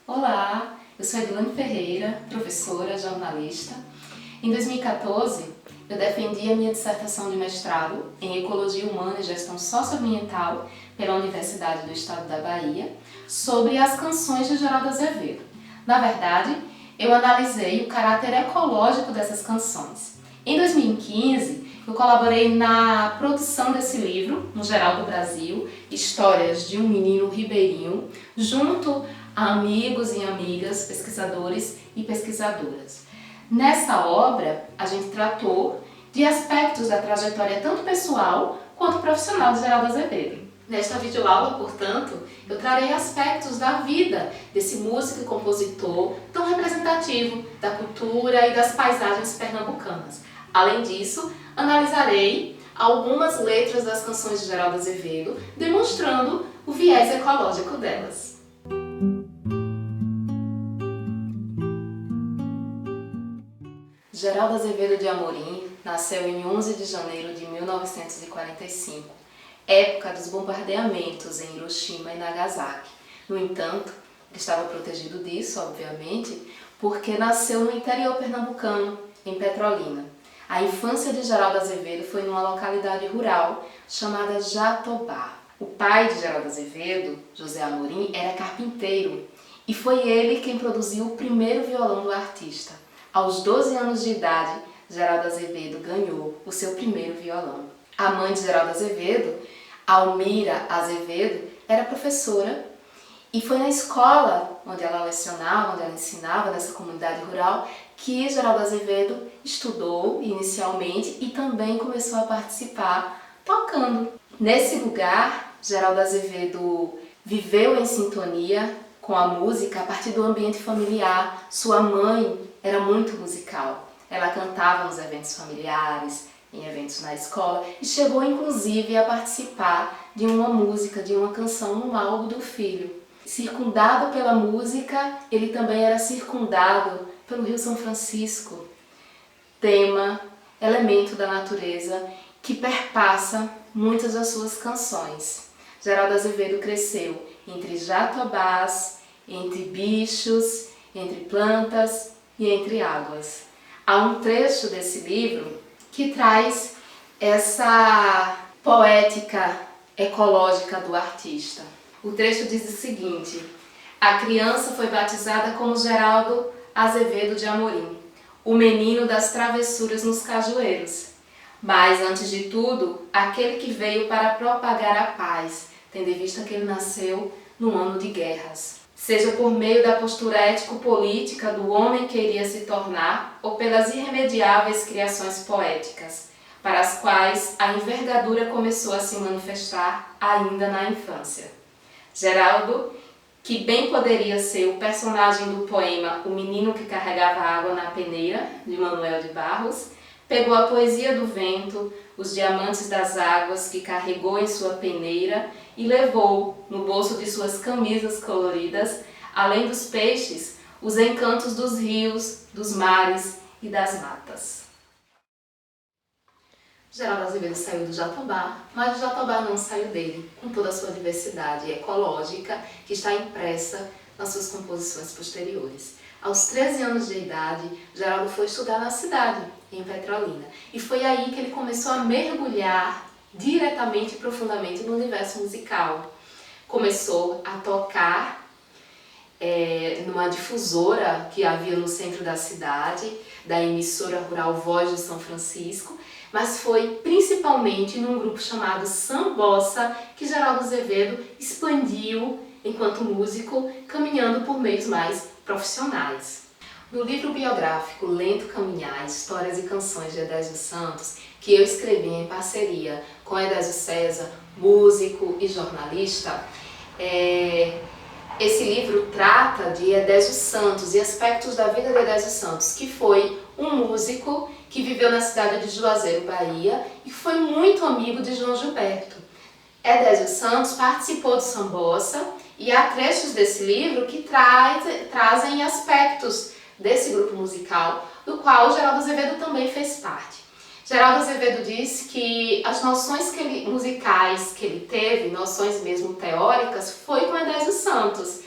Olá, eu sou Edilane Ferreira, professora, jornalista. Em 2014, eu defendi a minha dissertação de mestrado em Ecologia Humana e Gestão Socioambiental pela Universidade do Estado da Bahia sobre as canções de Geraldo Azevedo. Na verdade, eu analisei o caráter ecológico dessas canções. Em 2015, eu colaborei na produção desse livro, no Geral do Brasil, Histórias de um Menino Ribeirinho, junto a amigos e amigas, pesquisadores e pesquisadoras. Nessa obra, a gente tratou de aspectos da trajetória tanto pessoal quanto profissional de Geraldo Azevedo. Nesta videoaula, portanto, eu trarei aspectos da vida desse músico e compositor tão representativo da cultura e das paisagens pernambucanas. Além disso, analisarei algumas letras das canções de Geraldo Azevedo, demonstrando o viés ecológico delas. Geraldo Azevedo de Amorim nasceu em 11 de janeiro de 1945, época dos bombardeamentos em Hiroshima e Nagasaki. No entanto, ele estava protegido disso, obviamente, porque nasceu no interior pernambucano, em Petrolina. A infância de Geraldo Azevedo foi numa localidade rural chamada Jatobá. O pai de Geraldo Azevedo, José Amorim, era carpinteiro e foi ele quem produziu o primeiro violão do artista. Aos 12 anos de idade, Geraldo Azevedo ganhou o seu primeiro violão. A mãe de Geraldo Azevedo, Almira Azevedo, era professora e foi na escola onde ela lecionava, onde ela ensinava nessa comunidade rural, que Geraldo Azevedo estudou inicialmente e também começou a participar tocando. Nesse lugar, Geraldo Azevedo viveu em sintonia com a música a partir do ambiente familiar. Sua mãe era muito musical. Ela cantava nos eventos familiares, em eventos na escola e chegou inclusive a participar de uma música, de uma canção no álbum do filho. Circundado pela música, ele também era circundado pelo Rio São Francisco, tema, elemento da natureza que perpassa muitas das suas canções. Geraldo Azevedo cresceu entre jatobás, entre bichos, entre plantas e entre águas. Há um trecho desse livro que traz essa poética ecológica do artista. O trecho diz o seguinte: a criança foi batizada como Geraldo Azevedo de Amorim, o menino das travessuras nos cajueiros. Mas, antes de tudo, aquele que veio para propagar a paz, tendo em vista que ele nasceu num ano de guerras. Seja por meio da postura ético-política do homem que iria se tornar, ou pelas irremediáveis criações poéticas, para as quais a envergadura começou a se manifestar ainda na infância. Geraldo, que bem poderia ser o personagem do poema O Menino que Carregava Água na Peneira, de Manuel de Barros, pegou a poesia do vento, os diamantes das águas que carregou em sua peneira e levou, no bolso de suas camisas coloridas, além dos peixes, os encantos dos rios, dos mares e das matas. Geraldo Azevedo saiu do Jatobá, mas o Jatobá não saiu dele, com toda a sua diversidade ecológica que está impressa nas suas composições posteriores. Aos 13 anos de idade, Geraldo foi estudar na cidade, em Petrolina, e foi aí que ele começou a mergulhar diretamente e profundamente no universo musical. Começou a tocar numa difusora que havia no centro da cidade, da emissora rural Voz de São Francisco, mas foi principalmente num grupo chamado Sambossa que Geraldo Azevedo expandiu enquanto músico, caminhando por meios mais profissionais. No livro biográfico Lento Caminhar, Histórias e Canções de Edésio Santos, que eu escrevi em parceria com Edésio César, músico e jornalista, esse livro trata de Edésio Santos e aspectos da vida de Edésio Santos, que foi um músico que viveu na cidade de Juazeiro, Bahia, e foi muito amigo de João Gilberto. Edésio Santos participou do Sambossa e há trechos desse livro que trazem aspectos desse grupo musical, do qual Geraldo Azevedo também fez parte. Geraldo Azevedo disse que as noções musicais que ele teve, noções mesmo teóricas, foi com Edésio Santos.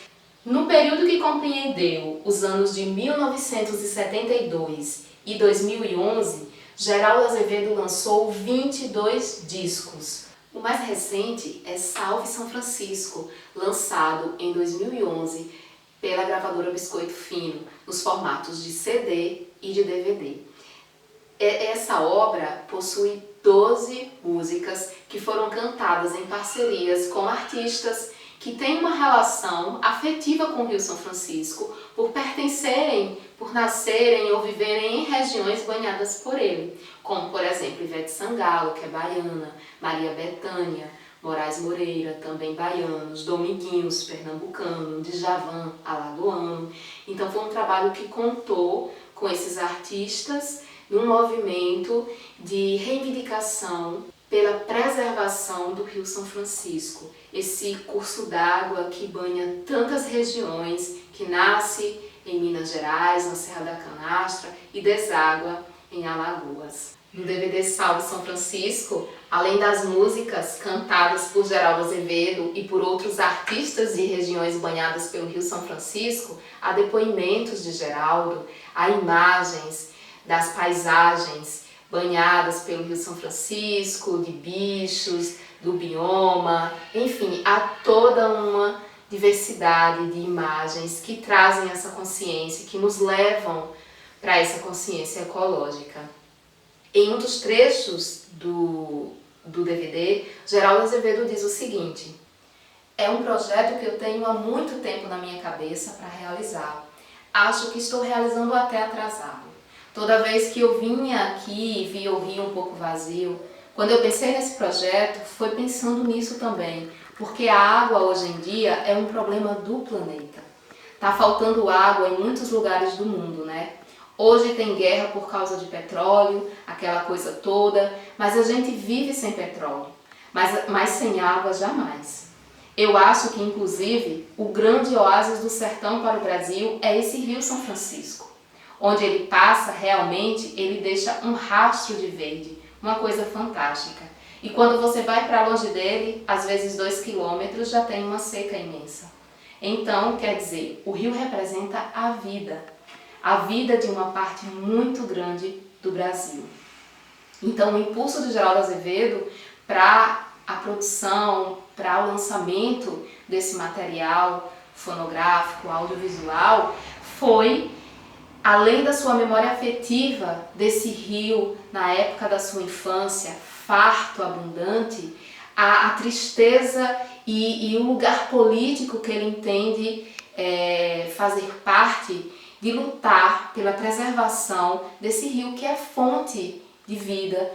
No período que compreendeu os anos de 1972 e 2011, Geraldo Azevedo lançou 22 discos. O mais recente é Salve São Francisco, lançado em 2011 pela gravadora Biscoito Fino, nos formatos de CD e de DVD. Essa obra possui 12 músicas que foram cantadas em parcerias com artistas que têm uma relação afetiva com o Rio São Francisco por pertencerem, por nascerem ou viverem em regiões banhadas por ele, como por exemplo Ivete Sangalo, que é baiana, Maria Bethânia, Moraes Moreira, também baianos, Dominguinhos, pernambucano, Djavan, alagoano. Então foi um trabalho que contou com esses artistas num movimento de reivindicação pela preservação do Rio São Francisco, esse curso d'água que banha tantas regiões, que nasce em Minas Gerais, na Serra da Canastra e deságua em Alagoas. No DVD Salve São Francisco, além das músicas cantadas por Geraldo Azevedo e por outros artistas de regiões banhadas pelo Rio São Francisco, há depoimentos de Geraldo, há imagens das paisagens banhadas pelo Rio São Francisco, de bichos, do bioma, enfim, há toda uma diversidade de imagens que trazem essa consciência, que nos levam para essa consciência ecológica. Em um dos trechos do DVD, Geraldo Azevedo diz o seguinte: é um projeto que eu tenho há muito tempo na minha cabeça para realizar. Acho que estou realizando até atrasado. Toda vez que eu vinha aqui e via o rio um pouco vazio, quando eu pensei nesse projeto, foi pensando nisso também, porque a água hoje em dia é um problema do planeta. Tá faltando água em muitos lugares do mundo, né? Hoje tem guerra por causa de petróleo, aquela coisa toda, mas a gente vive sem petróleo, mas sem água jamais. Eu acho que, inclusive, o grande oásis do sertão para o Brasil é esse Rio São Francisco. Onde ele passa, realmente, ele deixa um rastro de verde, uma coisa fantástica. E quando você vai para longe dele, às vezes 2 quilômetros, já tem uma seca imensa. Então, quer dizer, o rio representa a vida de uma parte muito grande do Brasil. Então, o impulso de Geraldo Azevedo para a produção, para o lançamento desse material fonográfico, audiovisual, foi, além da sua memória afetiva desse rio na época da sua infância, farto, abundante, a tristeza e o lugar político que ele entende fazer parte de lutar pela preservação desse rio que é fonte de vida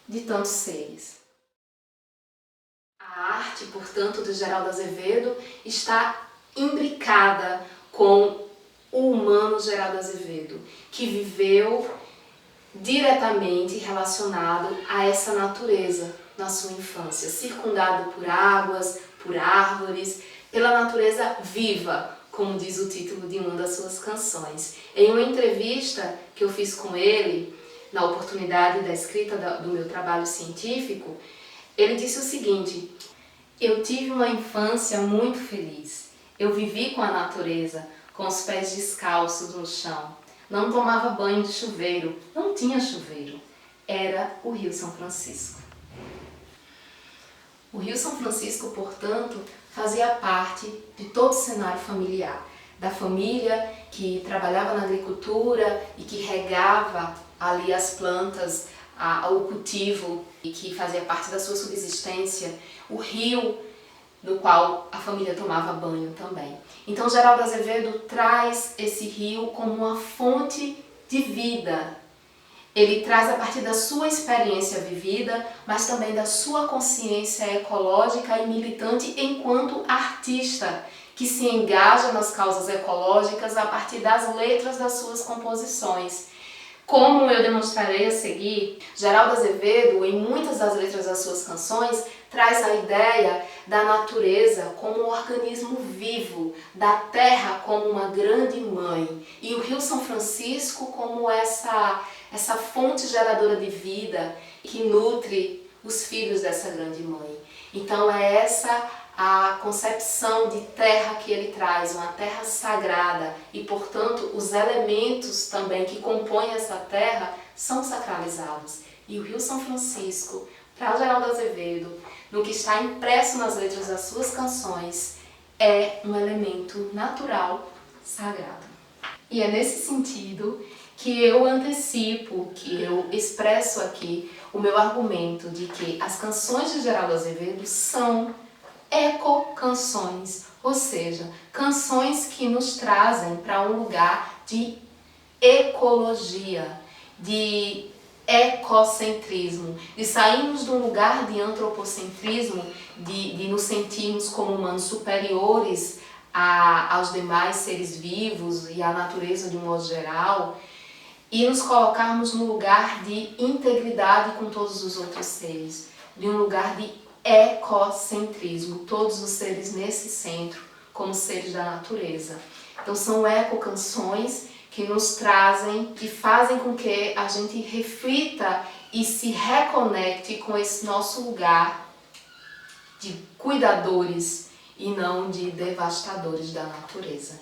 de tantos seres. A arte, portanto, de Geraldo Azevedo está imbricada com o humano Geraldo Azevedo, que viveu diretamente relacionado a essa natureza na sua infância, circundado por águas, por árvores, pela natureza viva, como diz o título de uma das suas canções. Em uma entrevista que eu fiz com ele, na oportunidade da escrita do meu trabalho científico, ele disse o seguinte: eu tive uma infância muito feliz. Eu vivi com a natureza, com os pés descalços no chão. Não tomava banho de chuveiro, não tinha chuveiro. Era o Rio São Francisco. O Rio São Francisco, portanto, fazia parte de todo o cenário familiar, da família que trabalhava na agricultura e que regava ali as plantas, o cultivo e que fazia parte da sua subsistência, o rio do qual a família tomava banho também. Então Geraldo Azevedo traz esse rio como uma fonte de vida. Ele traz a partir da sua experiência vivida, mas também da sua consciência ecológica e militante enquanto artista, que se engaja nas causas ecológicas a partir das letras das suas composições. Como eu demonstrarei a seguir, Geraldo Azevedo, em muitas das letras das suas canções, traz a ideia da natureza como um organismo vivo, da terra como uma grande mãe e o Rio São Francisco como essa fonte geradora de vida que nutre os filhos dessa grande mãe. Então é essa a concepção de terra que ele traz, uma terra sagrada, e portanto os elementos também que compõem essa terra são sacralizados. E o Rio São Francisco, para Geraldo Azevedo, no que está impresso nas letras das suas canções, é um elemento natural sagrado. E é nesse sentido que eu antecipo, que eu expresso aqui o meu argumento de que as canções de Geraldo Azevedo são eco-canções, ou seja, canções que nos trazem para um lugar de ecologia, de ecocentrismo, de sairmos de um lugar de antropocentrismo, de nos sentirmos como humanos superiores aos demais seres vivos e à natureza de um modo geral, e nos colocarmos num lugar de integridade com todos os outros seres, de um lugar de ecocentrismo, todos os seres nesse centro, como seres da natureza. Então são ecocanções que nos trazem, que fazem com que a gente reflita e se reconecte com esse nosso lugar de cuidadores e não de devastadores da natureza.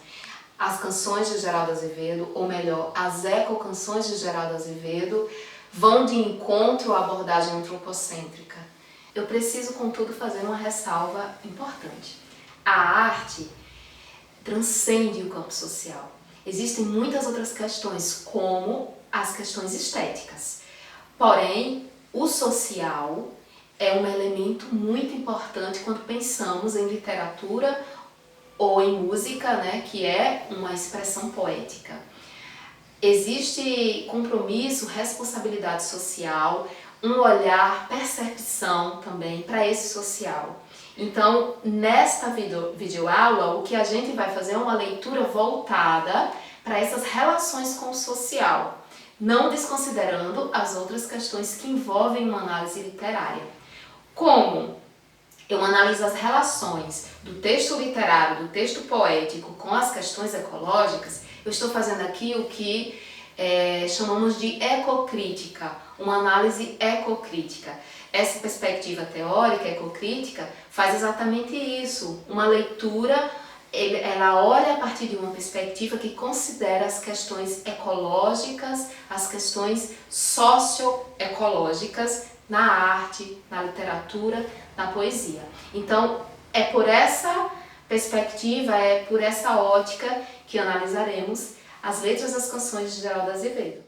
As canções de Geraldo Azevedo, ou melhor, as ecocanções de Geraldo Azevedo, vão de encontro à abordagem antropocêntrica. Eu preciso, contudo, fazer uma ressalva importante. A arte transcende o campo social. Existem muitas outras questões, como as questões estéticas. Porém, o social é um elemento muito importante quando pensamos em literatura ou em música, né, que é uma expressão poética. Existe compromisso, responsabilidade social, um olhar, percepção também para esse social. Então, nesta videoaula, o que a gente vai fazer é uma leitura voltada para essas relações com o social, não desconsiderando as outras questões que envolvem uma análise literária. Como eu analiso as relações do texto literário, do texto poético com as questões ecológicas, eu estou fazendo aqui o que chamamos de ecocrítica, uma análise ecocrítica. Essa perspectiva teórica, ecocrítica, faz exatamente isso, uma leitura, ela olha a partir de uma perspectiva que considera as questões ecológicas, as questões socioecológicas na arte, na literatura, na poesia. Então, é por essa perspectiva, é por essa ótica que analisaremos as letras das canções de Geraldo Azevedo.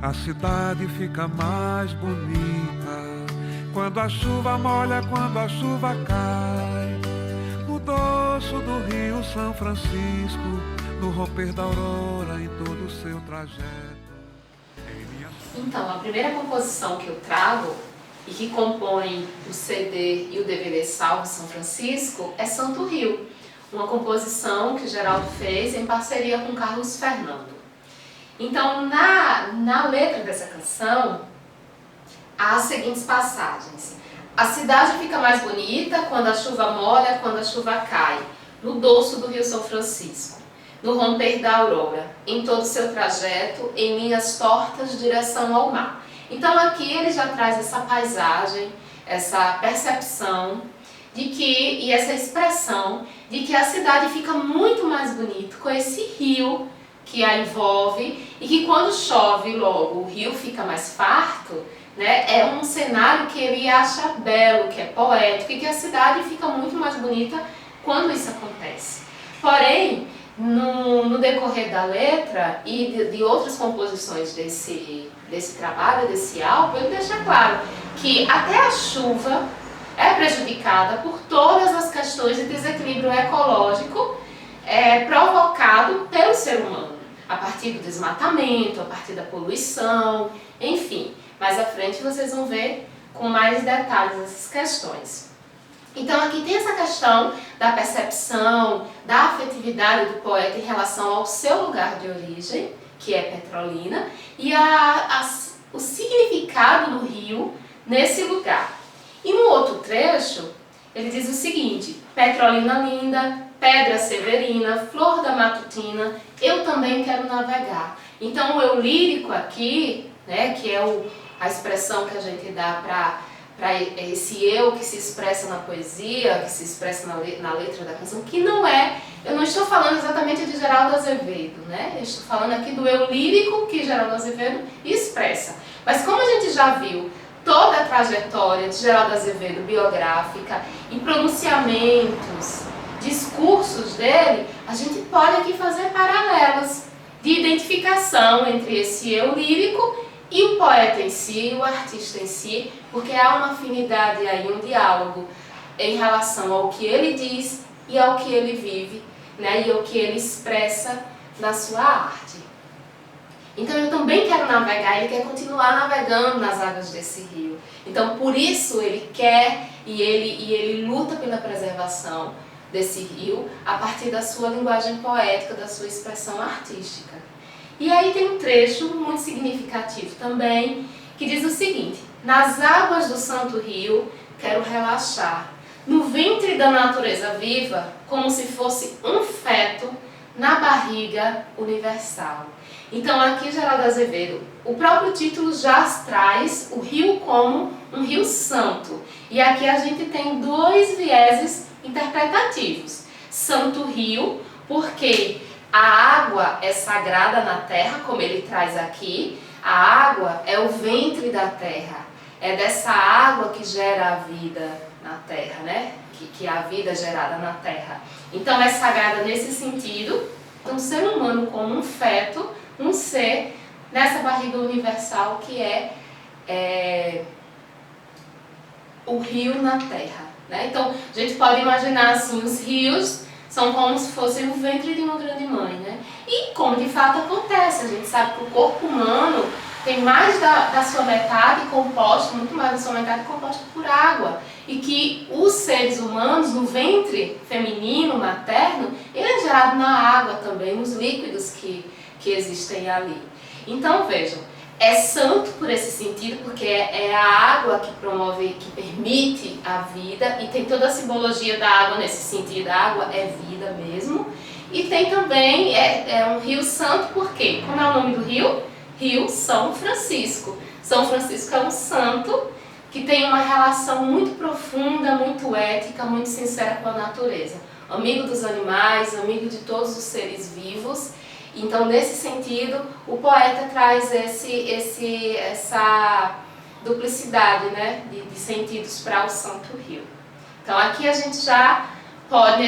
A cidade fica mais bonita quando a chuva molha, quando a chuva cai no dorso do Rio São Francisco, no romper da aurora em todo o seu trajeto. Então, a primeira composição que eu trago e que compõe o CD e o DVD Salve São Francisco é Santo Rio, uma composição que o Geraldo fez em parceria com Carlos Fernando. Então, na letra dessa canção, há as seguintes passagens. A cidade fica mais bonita quando a chuva molha, quando a chuva cai, no dorso do Rio São Francisco, no romper da aurora, em todo o seu trajeto, em linhas tortas, direção ao mar. Então aqui ele já traz essa paisagem, essa percepção de que, e essa expressão de que a cidade fica muito mais bonita com esse rio que a envolve e que quando chove logo o rio fica mais farto, né? É um cenário que ele acha belo, que é poético e que a cidade fica muito mais bonita quando isso acontece. Porém, no decorrer da letra e de outras composições desse trabalho, desse álbum, ele deixa claro que até a chuva é prejudicada por todas as questões de desequilíbrio ecológico provocado pelo ser humano, a partir do desmatamento, a partir da poluição, enfim. Mais à frente vocês vão ver com mais detalhes essas questões. Então aqui tem essa questão da percepção, da afetividade do poeta em relação ao seu lugar de origem, que é Petrolina, e o significado do rio nesse lugar. E no outro trecho, ele diz o seguinte: Petrolina linda, pedra severina, flor da matutina, eu também quero navegar. Então o eu lírico aqui, né, que é a expressão que a gente dá para esse eu que se expressa na poesia, que se expressa na letra da canção, que não é, eu não estou falando exatamente de Geraldo Azevedo, né? Eu estou falando aqui do eu lírico que Geraldo Azevedo expressa. Mas como a gente já viu toda a trajetória de Geraldo Azevedo biográfica e pronunciamentos, discursos dele, a gente pode aqui fazer paralelos de identificação entre esse eu lírico e o poeta em si, o artista em si, porque há uma afinidade aí, um diálogo em relação ao que ele diz e ao que ele vive, né, e ao que ele expressa na sua arte. Então eu também quero navegar, ele quer continuar navegando nas águas desse rio. Então por isso ele quer e ele luta pela preservação desse rio a partir da sua linguagem poética, da sua expressão artística. E aí tem um trecho muito significativo também, que diz o seguinte: nas águas do Santo Rio quero relaxar, no ventre da natureza viva, como se fosse um feto na barriga universal. Então aqui Geraldo Azevedo, o próprio título já traz o rio como um rio santo. E aqui a gente tem dois vieses interpretativos. Santo rio, porque a água é sagrada na terra, como ele traz aqui. A água é o ventre da terra. É dessa água que gera a vida na terra, né? Que a vida é gerada na terra. Então é sagrada nesse sentido. Então o ser humano como um feto, um ser nessa barriga universal que é o rio na terra, né? Então a gente pode imaginar assim, os rios são como se fossem o ventre de uma grande mãe, né? E como de fato acontece, a gente sabe que o corpo humano tem mais da sua metade composto, muito mais da sua metade composta por água. E que os seres humanos, no ventre feminino, materno, ele é gerado na água também, nos líquidos que existem ali. Então vejam, é santo por esse sentido, porque é a água que promove, que permite a vida, e tem toda a simbologia da água nesse sentido, a água é vida mesmo. E tem também, um rio santo, por quê? Como é o nome do rio? Rio São Francisco. São Francisco é um santo que tem uma relação muito profunda, muito ética, muito sincera com a natureza. Amigo dos animais, amigo de todos os seres vivos. Então, nesse sentido, o poeta traz essa duplicidade, né, de sentidos para o Santo Rio. Então, aqui a gente já pode,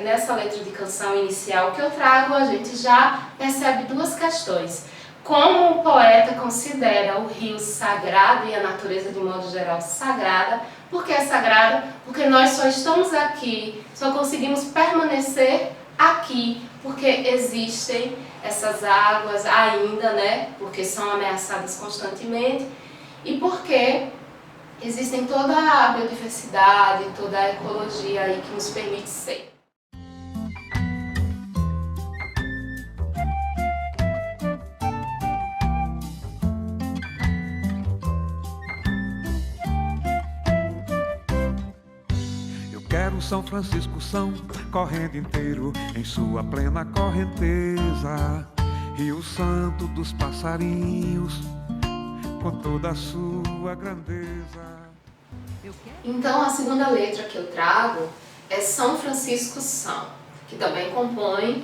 nessa letra de canção inicial que eu trago, a gente já percebe duas questões. Como o poeta considera o rio sagrado e a natureza de modo geral sagrada. Por que é sagrada? Porque nós só estamos aqui, só conseguimos permanecer aqui, porque existem essas águas ainda, né? Porque são ameaçadas constantemente e porque existem toda a biodiversidade, toda a ecologia aí que nos permite ser. Quero São Francisco São, correndo inteiro em sua plena correnteza, Rio Santo dos passarinhos, com toda a sua grandeza. Então a segunda letra que eu trago é São Francisco São, que também compõe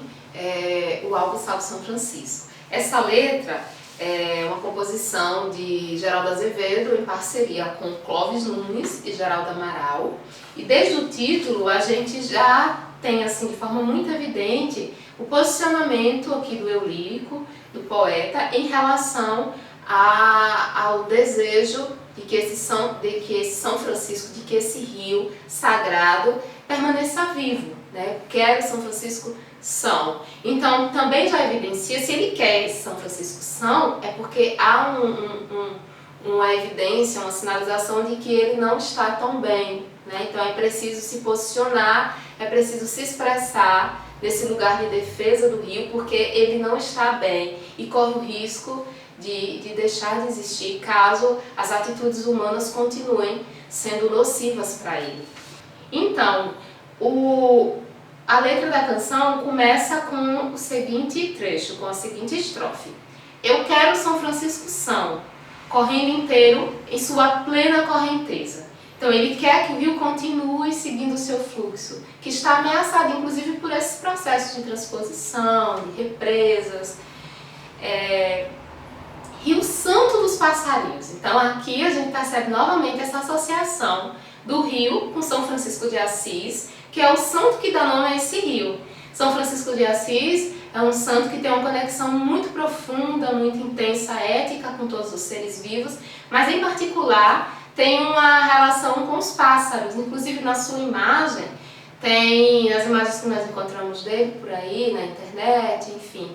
o álbum Salve São Francisco. Essa letra é uma composição de Geraldo Azevedo em parceria com Clóvis Nunes e Geraldo Amaral. E desde o título a gente já tem assim de forma muito evidente o posicionamento aqui do eu lírico, do poeta, em relação ao desejo de que esse São Francisco, de que esse rio sagrado permaneça vivo, né? Quero São Francisco São. Então também já evidencia, se ele quer esse São Francisco São, é porque há uma evidência, uma sinalização de que ele não está tão bem, né? Então é preciso se posicionar, é preciso se expressar nesse lugar de defesa do rio, porque ele não está bem e corre o risco de deixar de existir caso as atitudes humanas continuem sendo nocivas para ele. Então, a letra da canção começa com o seguinte trecho, com a seguinte estrofe. Eu quero São Francisco são, correndo inteiro em sua plena correnteza. Então ele quer que o rio continue seguindo o seu fluxo, que está ameaçado inclusive por esses processos de transposição, de represas. Rio Santo dos Passarinhos. Então aqui a gente percebe novamente essa associação do rio com São Francisco de Assis, que é o santo que dá nome a esse rio. São Francisco de Assis é um santo que tem uma conexão muito profunda, muito intensa, ética com todos os seres vivos, mas em particular tem uma relação com os pássaros. Inclusive na sua imagem, tem as imagens que nós encontramos dele por aí na internet, enfim,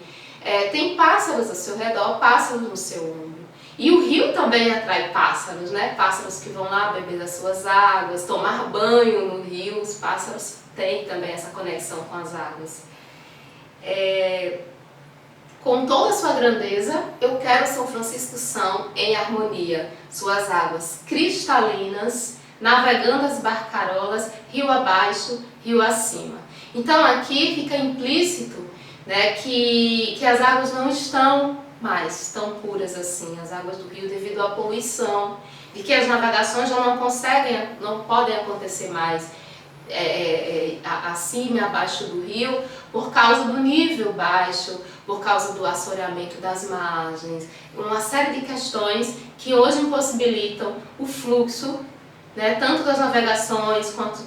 tem pássaros ao seu redor, pássaros no seu ombro. E o rio também atrai pássaros, né? Pássaros que vão lá beber das suas águas, tomar banho no rio. Os pássaros têm também essa conexão com as águas. Com toda a sua grandeza, eu quero São Francisco são em harmonia, suas águas cristalinas, navegando as barcarolas, rio abaixo, rio acima. Então aqui fica implícito, né, que as águas não estão mais tão puras assim, as águas do rio, devido à poluição, de que as navegações já não podem acontecer mais acima e abaixo do rio, por causa do nível baixo, por causa do assoreamento das margens, uma série de questões que hoje impossibilitam o fluxo, né, tanto das navegações quanto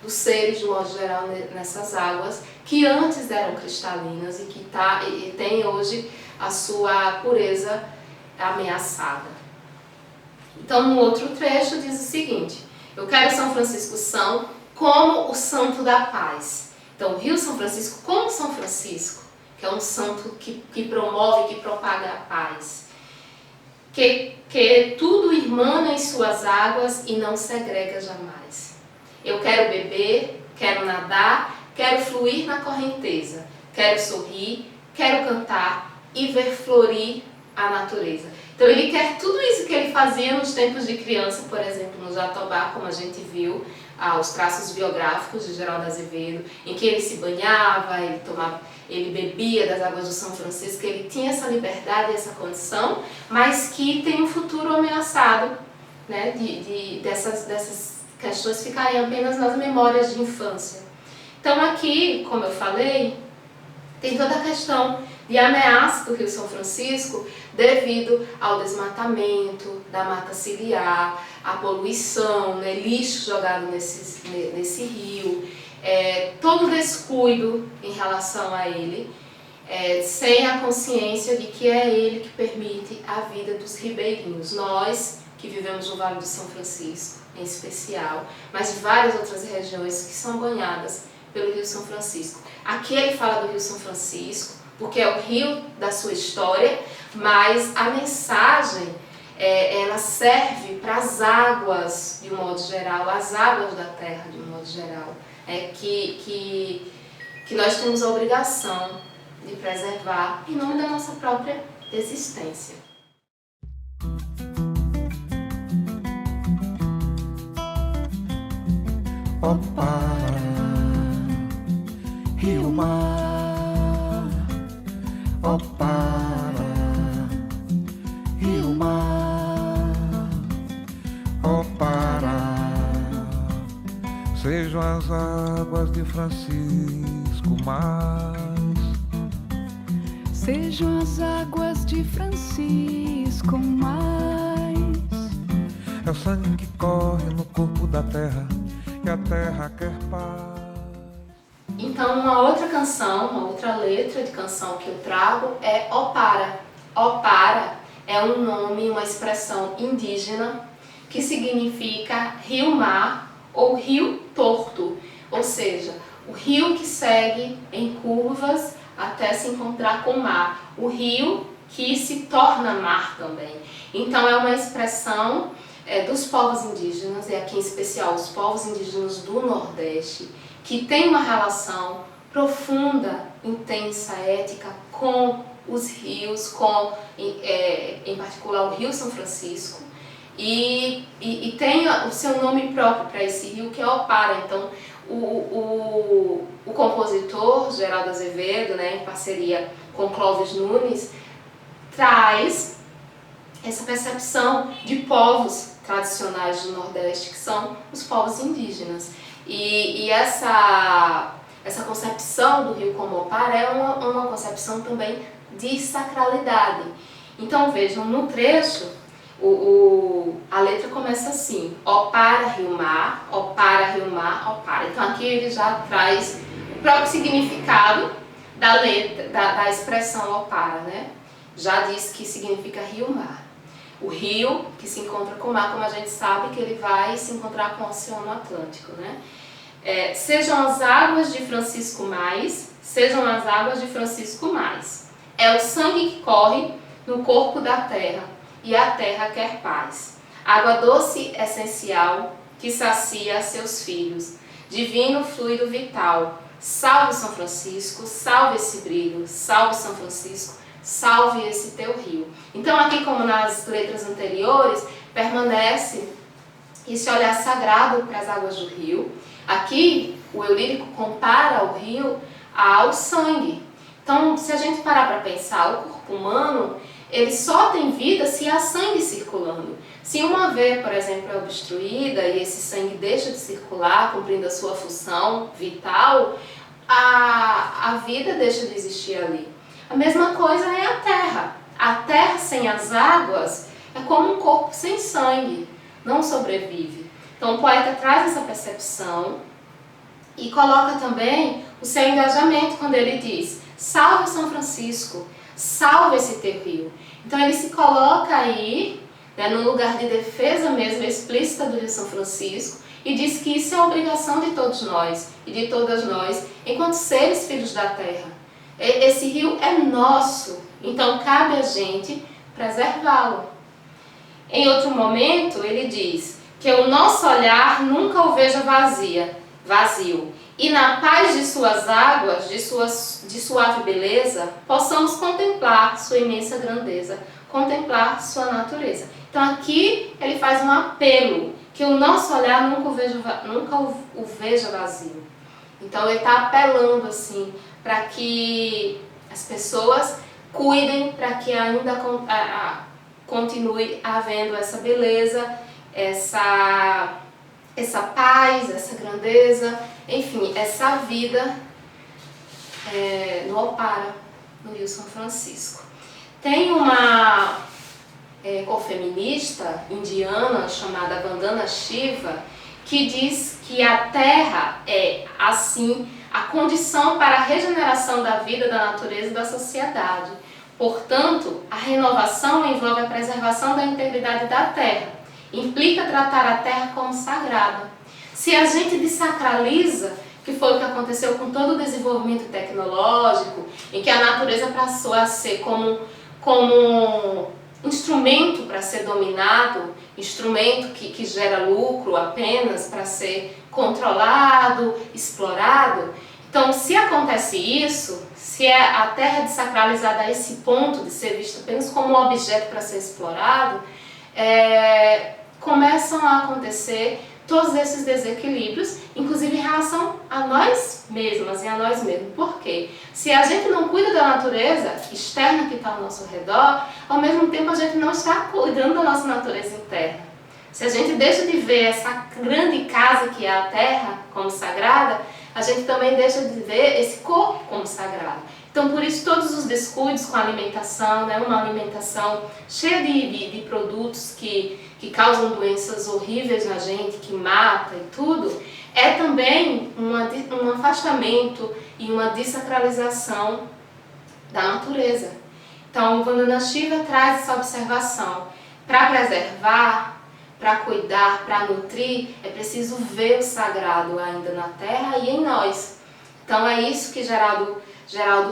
dos seres de modo geral nessas águas, que antes eram cristalinas e que tem hoje a sua pureza ameaçada. Então, no outro trecho diz o seguinte: eu quero São Francisco são como o santo da paz. Então, o rio São Francisco como São Francisco, que é um santo que promove, que propaga a paz. Que tudo irmana em suas águas e não segrega jamais. Eu quero beber, quero nadar, quero fluir na correnteza, quero sorrir, quero cantar e ver florir a natureza. Então ele quer tudo isso que ele fazia nos tempos de criança, por exemplo, no Jatobá, como a gente viu, os traços biográficos de Geraldo Azevedo, em que ele se banhava, ele bebia das águas do São Francisco, ele tinha essa liberdade, essa condição, mas que tem um futuro ameaçado, né, dessas questões ficarem apenas nas memórias de infância. Então aqui, como eu falei, tem toda a questão de ameaça do rio São Francisco devido ao desmatamento da mata ciliar, a poluição, né, lixo jogado nesse rio, todo descuido em relação a ele, sem a consciência de que é ele que permite a vida dos ribeirinhos. Nós que vivemos no Vale do São Francisco, em especial, mas de várias outras regiões que são banhadas pelo rio São Francisco. Aqui ele fala do rio São Francisco, porque é o rio da sua história, mas a mensagem ela serve para as águas de um modo geral, as águas da terra de um modo geral, que nós temos a obrigação de preservar em nome da nossa própria existência. Ó Pará, rio mar, ó Pará, rio mar, ó Pará, sejam as águas de Francisco mais, sejam as águas de Francisco mais, é o sangue que corre no corpo da terra, que a terra quer paz. Então, uma outra canção, uma outra letra de canção que eu trago é Ó Para. Ó Para é um nome, uma expressão indígena que significa rio-mar ou rio torto, ou seja, o rio que segue em curvas até se encontrar com o mar, o rio que se torna mar também. Então, é uma expressão dos povos indígenas, e aqui em especial os povos indígenas do Nordeste, que tem uma relação profunda, intensa, ética com os rios, em particular o rio São Francisco, e tem o seu nome próprio para esse rio, que é Opara. Então, o compositor Geraldo Azevedo, né, em parceria com Clóvis Nunes, traz essa percepção de povos tradicionais do Nordeste, que são os povos indígenas. E essa concepção do rio como Opara é uma concepção também de sacralidade. Então vejam, no trecho, a letra começa assim: Opara, rio-mar, Opara, rio-mar, Opara. Então aqui ele já traz o próprio significado da letra, da expressão Opara, né? Já diz que significa rio-mar. O rio que se encontra com o mar, como a gente sabe que ele vai se encontrar com o Oceano Atlântico, né? Sejam as águas de Francisco mais, sejam as águas de Francisco mais. É o sangue que corre no corpo da terra, e a terra quer paz. Água doce essencial que sacia seus filhos. Divino fluido vital. Salve São Francisco, salve esse brilho, salve São Francisco, salve esse teu rio. Então aqui, como nas letras anteriores, permanece esse olhar sagrado para as águas do rio. Aqui o Eurídico compara o rio ao sangue. Então, se a gente parar para pensar, o corpo humano, ele só tem vida se há sangue circulando. Se uma veia, por exemplo, é obstruída e esse sangue deixa de circular, cumprindo a sua função vital, a vida deixa de existir ali. A mesma coisa é a terra. A terra sem as águas é como um corpo sem sangue, não sobrevive. Então o poeta traz essa percepção e coloca também o seu engajamento quando ele diz: salve São Francisco, salve esse teu rio. Então ele se coloca aí, né, num lugar de defesa mesmo explícita do Rio São Francisco, e diz que isso é obrigação de todos nós e de todas nós, enquanto seres filhos da terra. Esse rio é nosso, então cabe a gente preservá-lo. Em outro momento ele diz que o nosso olhar nunca o veja vazio, e na paz de suas águas, de suave beleza, possamos contemplar sua imensa grandeza, contemplar sua natureza. Então aqui ele faz um apelo, que o nosso olhar nunca o veja vazio. Então ele está apelando assim, para que as pessoas cuidem, para que ainda continue havendo essa beleza, essa paz, essa grandeza, enfim, essa vida no Opara, no Rio São Francisco. Tem uma ecofeminista indiana chamada Vandana Shiva, que diz que a terra é, assim, a condição para a regeneração da vida, da natureza e da sociedade. Portanto, a renovação envolve a preservação da integridade da terra. Implica tratar a terra como sagrada. Se a gente desacraliza, que foi o que aconteceu com todo o desenvolvimento tecnológico, em que a natureza passou a ser como instrumento para ser dominado, instrumento que gera lucro apenas para ser controlado, explorado. Então, se acontece isso, se a terra é desacralizada a esse ponto de ser vista apenas como um objeto para ser explorado, começam a acontecer todos esses desequilíbrios, inclusive em relação a nós mesmas e a nós mesmos. Por quê? Se a gente não cuida da natureza externa que está ao nosso redor, ao mesmo tempo a gente não está cuidando da nossa natureza interna. Se a gente deixa de ver essa grande casa que é a terra como sagrada, a gente também deixa de ver esse corpo como sagrado. Então, por isso, todos os descuidos com a alimentação, né, uma alimentação cheia de produtos que causam doenças horríveis na gente, que mata e tudo, é também um afastamento e uma desacralização da natureza. Então, o Vandana Shiva traz essa observação. Para preservar, para cuidar, para nutrir, é preciso ver o sagrado ainda na terra e em nós. Então, é isso que Geraldo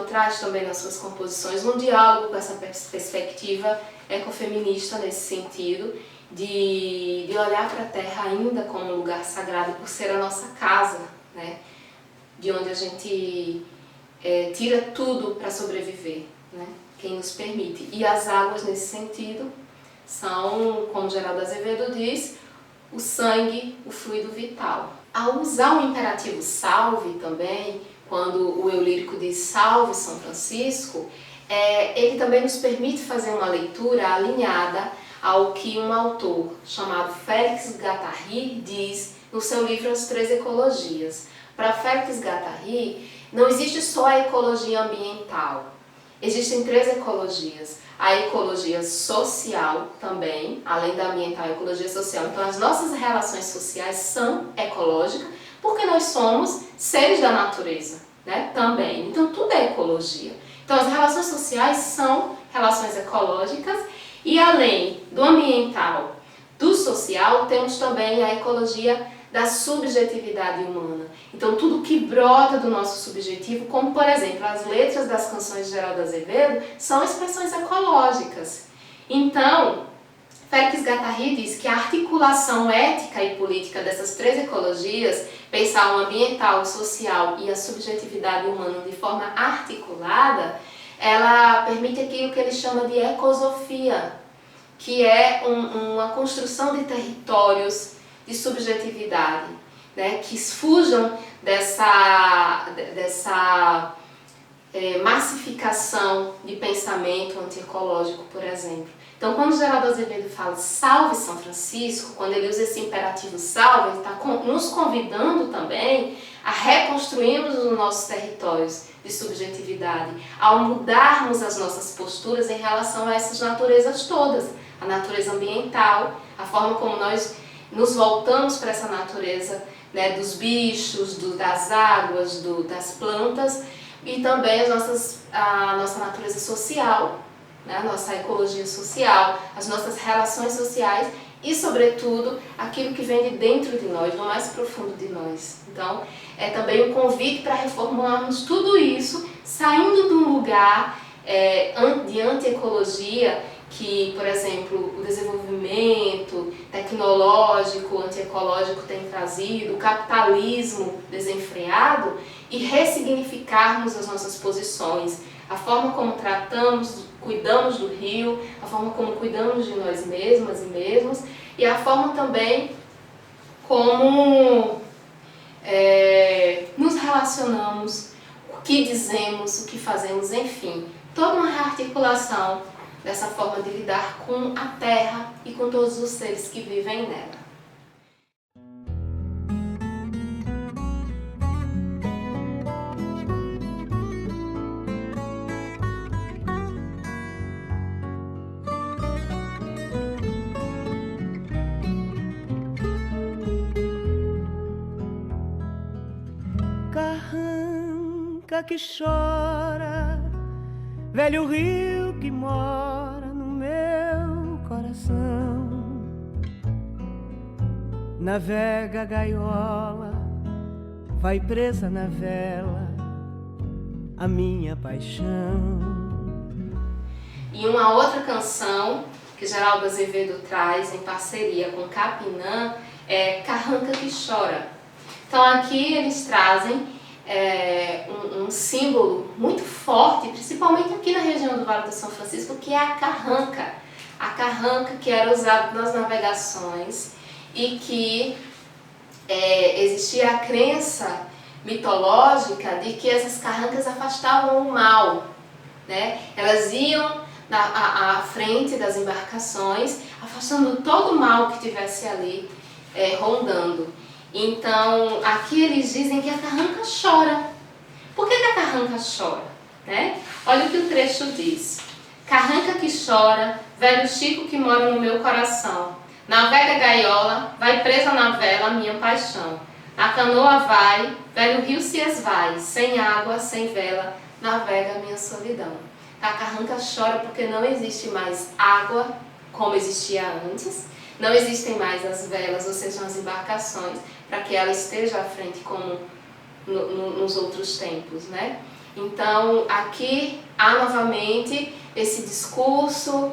traz também nas suas composições, um diálogo com essa perspectiva ecofeminista nesse sentido, de olhar para a terra ainda como um lugar sagrado, por ser a nossa casa, né? De onde a gente tira tudo para sobreviver, né? Quem nos permite. E as águas, nesse sentido, são, como Geraldo Azevedo diz, o sangue, o fluido vital. Ao usar o imperativo salve também, quando o eu lírico diz salve São Francisco, ele também nos permite fazer uma leitura alinhada ao que um autor chamado Félix Guattari diz no seu livro As Três Ecologias. Para Félix Guattari, não existe só a ecologia ambiental, existem três ecologias. A ecologia social também, além da ambiental, a ecologia social. Então as nossas relações sociais são ecológicas porque nós somos seres da natureza, né? Também. Então tudo é ecologia. Então as relações sociais são relações ecológicas e além do ambiental, do social, temos também a ecologia da subjetividade humana. Então tudo que brota do nosso subjetivo, como por exemplo as letras das canções de Geraldo Azevedo, são expressões ecológicas. Então, Félix Guattari diz que a articulação ética e política dessas três ecologias, pensar o ambiental, o social e a subjetividade humana de forma articulada, ela permite aquilo que ele chama de ecosofia, que é uma construção de territórios de subjetividade, né, que fujam dessa massificação de pensamento antiecológico, por exemplo. Então, quando Geraldo Azevedo fala salve São Francisco, quando ele usa esse imperativo salve, ele está nos convidando também a reconstruirmos os nossos territórios de subjetividade, ao mudarmos as nossas posturas em relação a essas naturezas todas, a natureza ambiental, a forma como nós nos voltamos para essa natureza, né, dos bichos, das águas, das plantas e também a nossa natureza social, né, a nossa ecologia social, as nossas relações sociais e, sobretudo, aquilo que vem de dentro de nós, do mais profundo de nós. Então, é também um convite para reformularmos tudo isso, saindo de um lugar de anti-ecologia, que, por exemplo, o desenvolvimento tecnológico, antiecológico tem trazido, o capitalismo desenfreado, e ressignificarmos as nossas posições, a forma como tratamos, cuidamos do rio, a forma como cuidamos de nós mesmas e mesmos, e a forma também como nos relacionamos, o que dizemos, o que fazemos, enfim, toda uma rearticulação dessa forma de lidar com a Terra e com todos os seres que vivem nela. Carranca que chora, velho rio que mora no meu coração. Navega a gaiola, vai presa na vela a minha paixão. E uma outra canção que Geraldo Azevedo traz em parceria com Capinã é Carranca que Chora. Então aqui eles trazem um símbolo muito forte, principalmente aqui na região do Vale do São Francisco, que é a carranca. A carranca que era usada nas navegações e que existia a crença mitológica de que essas carrancas afastavam o mal, né? Elas iam à frente das embarcações, afastando todo o mal que tivesse ali rondando. Então, aqui eles dizem que a carranca chora. Por que a carranca chora? Né? Olha o que o trecho diz. Carranca que chora, velho Chico que mora no meu coração. Navega gaiola, vai presa na vela minha paixão. A canoa vai, velho rio se esvai, sem água, sem vela, navega minha solidão. A carranca chora porque não existe mais água como existia antes, não existem mais as velas, ou seja, as embarcações, para que ela esteja à frente como nos outros tempos, né? Então, aqui há novamente esse discurso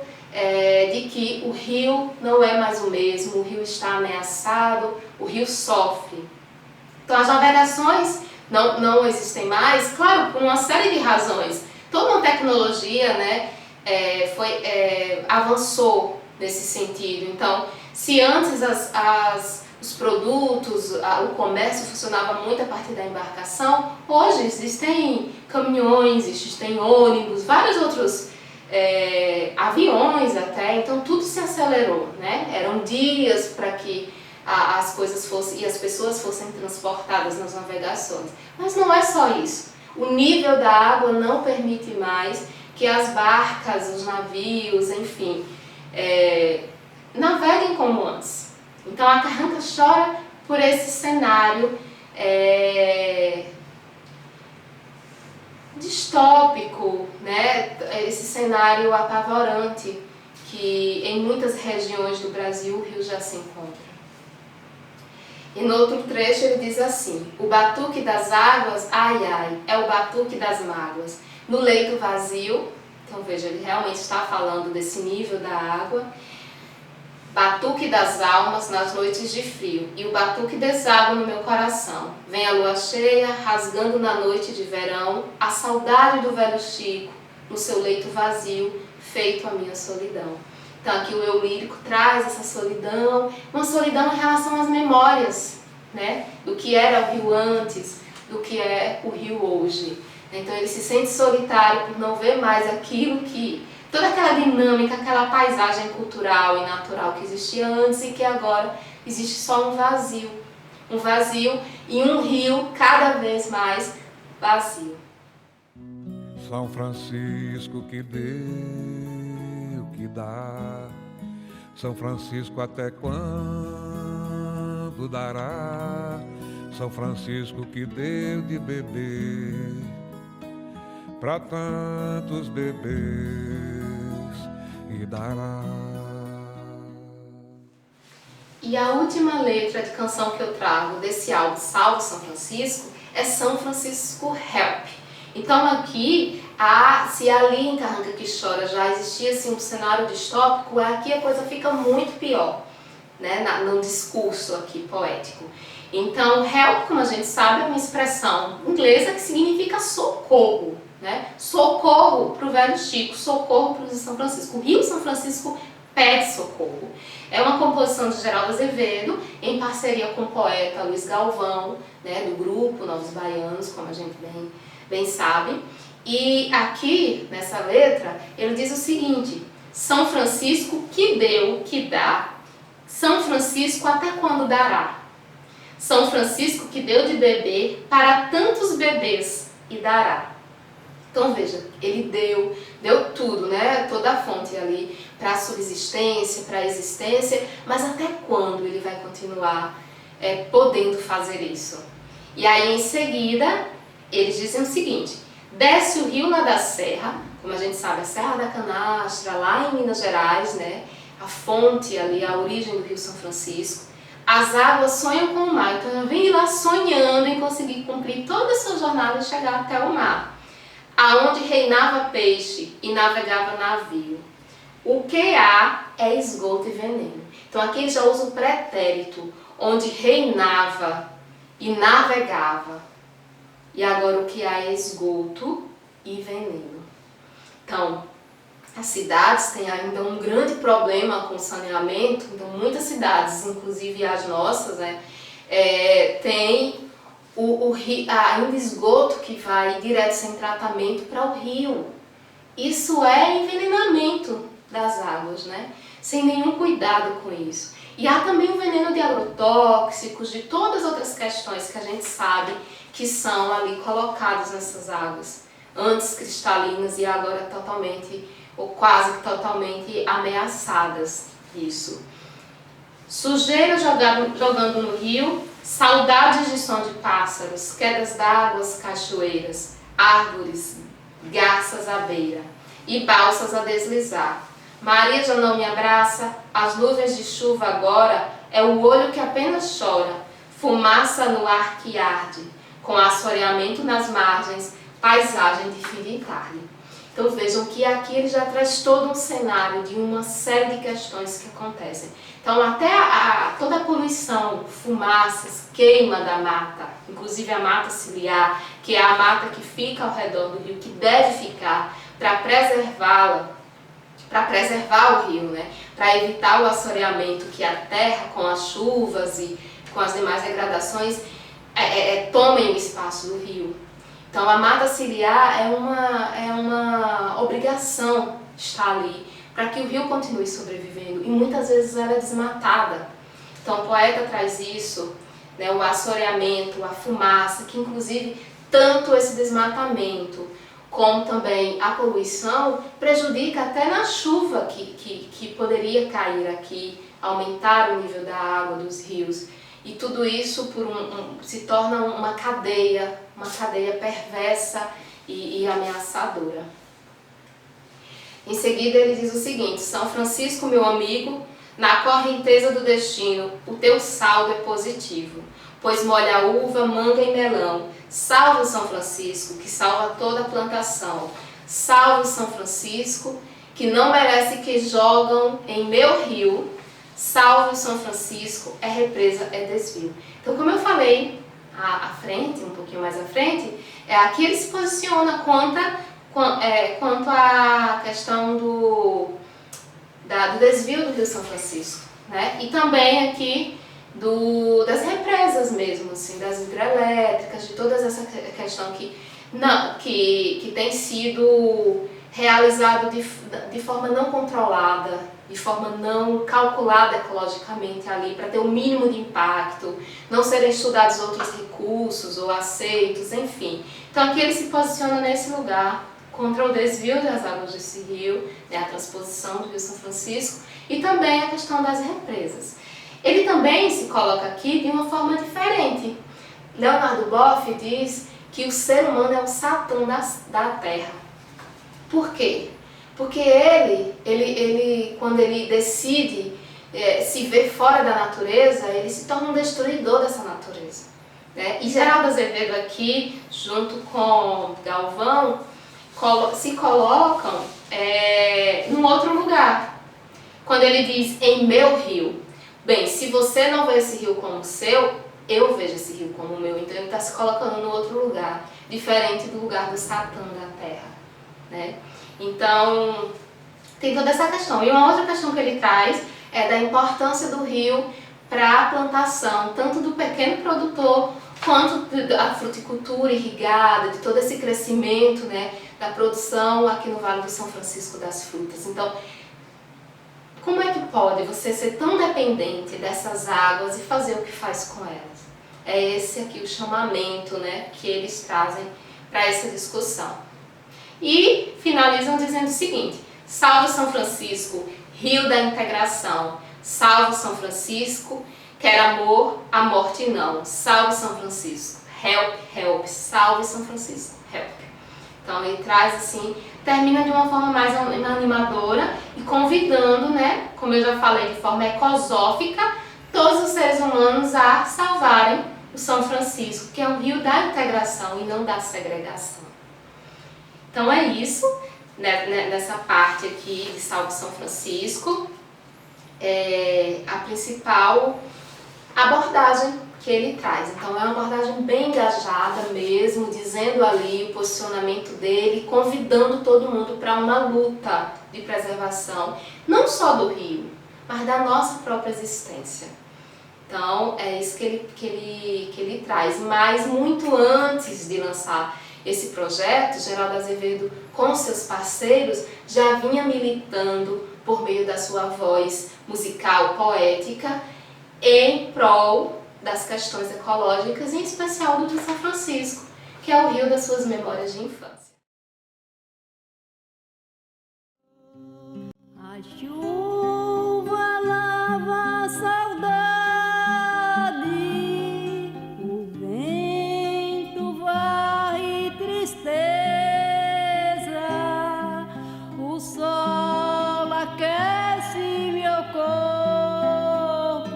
de que o rio não é mais o mesmo, o rio está ameaçado, o rio sofre. Então, as navegações não existem mais, claro, por uma série de razões. Toda uma tecnologia, né, avançou nesse sentido. Então, se antes os produtos, o comércio funcionava muito a partir da embarcação, hoje existem caminhões, existem ônibus, vários outros aviões até, então tudo se acelerou, né? Eram dias para que as coisas fossem e as pessoas fossem transportadas nas navegações. Mas não é só isso. O nível da água não permite mais que as barcas, os navios, enfim, naveguem como antes. Então a Carranca chora por esse cenário distópico, né? Esse cenário apavorante que em muitas regiões do Brasil o rio já se encontra. E no outro trecho ele diz assim: o batuque das águas, ai ai, é o batuque das mágoas. No leito vazio, então veja, ele realmente está falando desse nível da água. Batuque das almas nas noites de frio, e o batuque deságua no meu coração. Vem a lua cheia, rasgando na noite de verão, a saudade do velho Chico, no seu leito vazio, feito a minha solidão. Então aqui o eu lírico traz essa solidão, uma solidão em relação às memórias, né? Do que era o rio antes, do que é o rio hoje. Então ele se sente solitário por não ver mais aquilo que... toda aquela dinâmica, aquela paisagem cultural e natural que existia antes e que agora existe só um vazio e um rio cada vez mais vazio. São Francisco que deu, que dá. São Francisco até quando dará? São Francisco que deu de beber pra tantos bebês e dará. E a última letra de canção que eu trago desse álbum Salve São Francisco é São Francisco Help. Então aqui, se ali em Carranca que Chora já existia assim, um cenário distópico, aqui a coisa fica muito pior, né, no discurso aqui poético. Então help, como a gente sabe, é uma expressão inglesa que significa socorro. Né? Socorro para o velho Chico, socorro para o São Francisco. O Rio São Francisco pede socorro. É uma composição de Geraldo Azevedo, em parceria com o poeta Luiz Galvão, né, do grupo Novos Baianos, como a gente bem sabe. E aqui, nessa letra, ele diz o seguinte: São Francisco que deu, que dá. São Francisco até quando dará? São Francisco que deu de beber para tantos bebês e dará. Então veja, ele deu tudo, né? Toda a fonte ali para a subsistência, para a existência, mas até quando ele vai continuar podendo fazer isso? E aí em seguida, eles dizem o seguinte: desce o rio lá da serra, como a gente sabe, a Serra da Canastra, lá em Minas Gerais, né? A fonte ali, a origem do Rio São Francisco. As águas sonham com o mar, então eu vim lá sonhando em conseguir cumprir toda essa jornada e chegar até o mar, aonde reinava peixe e navegava navio. O que há é esgoto e veneno. Então aqui ele já usa o pretérito, onde reinava e navegava. E agora o que há é esgoto e veneno. Então, as cidades têm ainda um grande problema com saneamento. Então muitas cidades, inclusive as nossas, têm ainda esgoto que vai direto sem tratamento para o rio. Isso é envenenamento das águas, né? Sem nenhum cuidado com isso. E há também o veneno de agrotóxicos, de todas as outras questões que a gente sabe que são ali colocados nessas águas, antes cristalinas e agora totalmente, ou quase que totalmente ameaçadas. Isso. Sujeira jogando no rio, saudades de som de pássaros, quedas d'águas, cachoeiras, árvores, garças à beira e balsas a deslizar. Maria já não me abraça, as nuvens de chuva agora é o olho que apenas chora, fumaça no ar que arde, com assoreamento nas margens, paisagem de fim de tarde. Então vejam que aqui ele já traz todo um cenário de uma série de questões que acontecem. Então até toda a poluição, fumaças, queima da mata, inclusive a mata ciliar, que é a mata que fica ao redor do rio, que deve ficar para preservá-la, para preservar o rio, né? Para evitar o assoreamento que a terra, com as chuvas e com as demais degradações, tomem o espaço do rio. Então a mata ciliar é uma obrigação estar ali para que o rio continue sobrevivendo, e muitas vezes ela é desmatada. Então o poeta traz isso, né, o assoreamento, a fumaça, que inclusive tanto esse desmatamento como também a poluição prejudica até na chuva que poderia cair aqui, aumentar o nível da água dos rios. E tudo isso se torna uma cadeia perversa e ameaçadora. Em seguida ele diz o seguinte: São Francisco, meu amigo, na correnteza do destino, o teu saldo é positivo, pois molha uva, manga e melão. Salve o São Francisco, que salva toda a plantação. Salve o São Francisco, que não merece que jogam em meu rio. Salve o São Francisco, é represa, é desvio. Então, como eu falei à frente, um pouquinho mais à frente, aqui ele se posiciona quanto à questão do desvio do Rio São Francisco, né? E também aqui das represas mesmo, assim, das hidrelétricas, de toda essa questão que tem sido realizado de forma não controlada, de forma não calculada ecologicamente ali, para ter o mínimo de impacto, não serem estudados outros recursos ou aceitos, enfim. Então aqui ele se posiciona nesse lugar contra o desvio das águas desse rio, né, a transposição do Rio São Francisco, e também a questão das represas. Ele também se coloca aqui de uma forma diferente. Leonardo Boff diz que o ser humano é o Satã da Terra. Por quê? Porque ele quando ele decide se ver fora da natureza, ele se torna um destruidor dessa natureza, né? E Geraldo Azevedo aqui, junto com Galvão, se colocam num outro lugar. Quando ele diz, em meu rio, bem, se você não vê esse rio como seu, eu vejo esse rio como meu. Então ele está se colocando no outro lugar, diferente do lugar do Satã da Terra, né? Então tem toda essa questão. E uma outra questão que ele traz é da importância do rio para a plantação, tanto do pequeno produtor quanto da fruticultura irrigada, de todo esse crescimento, né, da produção aqui no Vale do São Francisco das frutas. Então, como é que pode você ser tão dependente dessas águas e fazer o que faz com elas? É esse aqui o chamamento, né, que eles trazem para essa discussão. E finalizam dizendo o seguinte: salve São Francisco, rio da integração. Salve São Francisco, quer amor, a morte não. Salve São Francisco, help, help. Salve São Francisco, help. Então ele traz assim, termina de uma forma mais animadora e convidando, né, como eu já falei, de forma ecosófica, todos os seres humanos a salvarem o São Francisco, que é um rio da integração e não da segregação. Então é isso, né, nessa parte aqui de Salve São Francisco, a principal abordagem que ele traz. Então é uma abordagem bem engajada mesmo, dizendo ali o posicionamento dele, convidando todo mundo para uma luta de preservação, não só do rio, mas da nossa própria existência. Então é isso que ele traz. Mas muito antes de lançar esse projeto, Geraldo Azevedo, com seus parceiros, já vinha militando por meio da sua voz musical, poética, em prol das questões ecológicas, em especial do Rio São Francisco, que é o rio das suas memórias de infância. A chuva lava a saudade, o vento varre tristeza, o sol aquece meu corpo,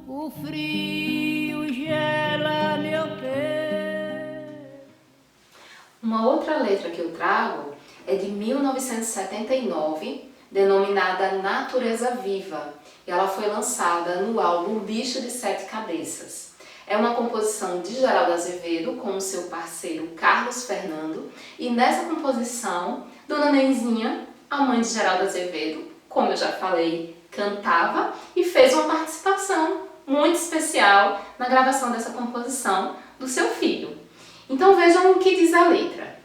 o frio gela meu peito. Uma outra letra que eu trago é de 1979, denominada Natureza Viva, e ela foi lançada no álbum Bicho de Sete Cabeças. É uma composição de Geraldo Azevedo com o seu parceiro Carlos Fernando, e nessa composição, Dona Nenzinha a mãe de Geraldo Azevedo, como eu já falei, cantava e fez uma participação muito especial na gravação dessa composição do seu filho. Então vejam o que diz a letra.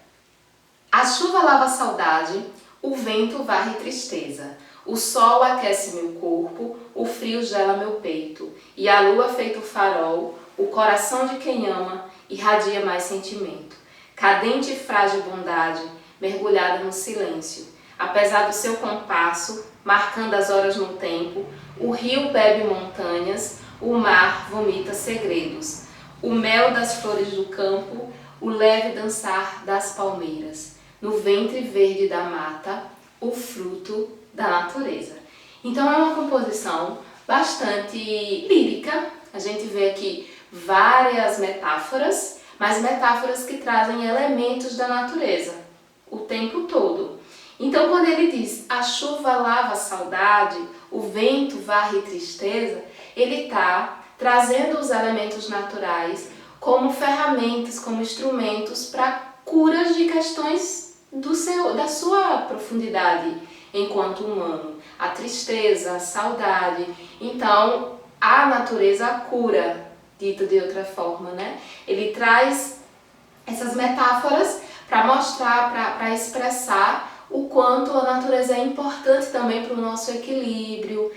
A chuva lava a saudade, o vento varre tristeza, o sol aquece meu corpo, o frio gela meu peito, e a lua feito farol, o coração de quem ama, irradia mais sentimento. Cadente e frágil bondade, mergulhada no silêncio, apesar do seu compasso, marcando as horas no tempo, o rio bebe montanhas, o mar vomita segredos, o mel das flores do campo, o leve dançar das palmeiras, no ventre verde da mata, o fruto da natureza. Então é uma composição bastante lírica, a gente vê aqui várias metáforas, mas metáforas que trazem elementos da natureza o tempo todo. Então quando ele diz a chuva lava a saudade, o vento varre tristeza, ele está trazendo os elementos naturais como ferramentas, como instrumentos para curas de questões da sua profundidade enquanto humano. A tristeza, a saudade. Então, a natureza cura, dito de outra forma, né? Ele traz essas metáforas para mostrar, para expressar o quanto a natureza é importante também para o nosso equilíbrio,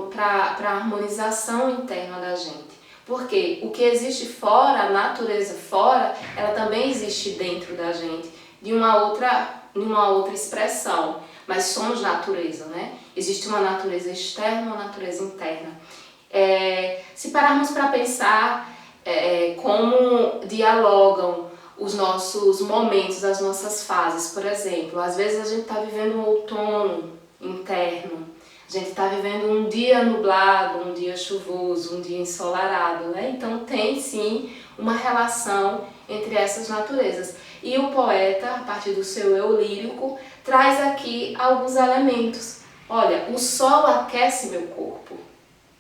para a harmonização interna da gente. Porque o que existe fora, a natureza fora, ela também existe dentro da gente, de uma outra expressão. Mas somos natureza, né? Existe uma natureza externa e uma natureza interna. Se pararmos para pensar como dialogam os nossos momentos, as nossas fases, por exemplo, às vezes a gente está vivendo um outono interno, a gente está vivendo um dia nublado, um dia chuvoso, um dia ensolarado, né? Então tem sim uma relação entre essas naturezas. E o poeta, a partir do seu eu lírico, traz aqui alguns elementos. Olha, o sol aquece meu corpo,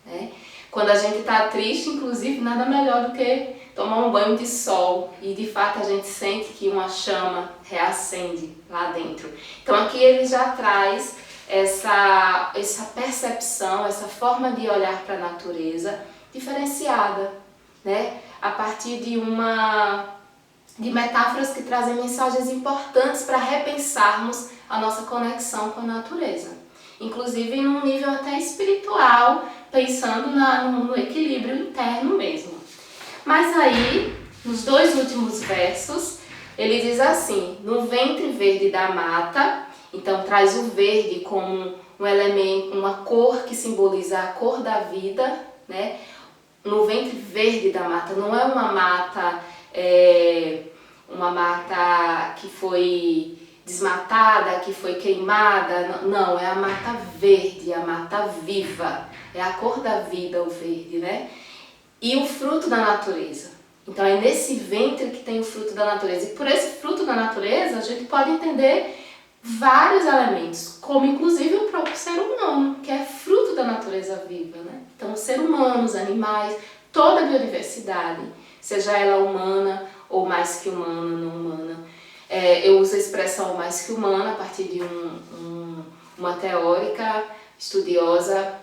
né? Quando a gente está triste, inclusive, nada melhor do que tomar um banho de sol. E de fato a gente sente que uma chama reacende lá dentro. Então aqui ele já traz essa percepção, essa forma de olhar para a natureza diferenciada, né? A partir de metáforas que trazem mensagens importantes para repensarmos a nossa conexão com a natureza. Inclusive em um nível até espiritual, pensando no equilíbrio interno mesmo. Mas aí, nos dois últimos versos, ele diz assim: no ventre verde da mata, então traz o verde como um elemento, uma cor que simboliza a cor da vida, né? No ventre verde da mata, não é uma mata que foi desmatada, que foi queimada, não, é a mata verde, a mata viva, é a cor da vida o verde, né? E o fruto da natureza. Então é nesse ventre que tem o fruto da natureza. E por esse fruto da natureza a gente pode entender vários elementos, como inclusive o próprio ser humano, que é fruto da natureza viva, né? Então, o ser humano, os animais, toda a biodiversidade, seja ela humana ou mais que humana, não humana. Eu uso a expressão mais que humana a partir de uma teórica estudiosa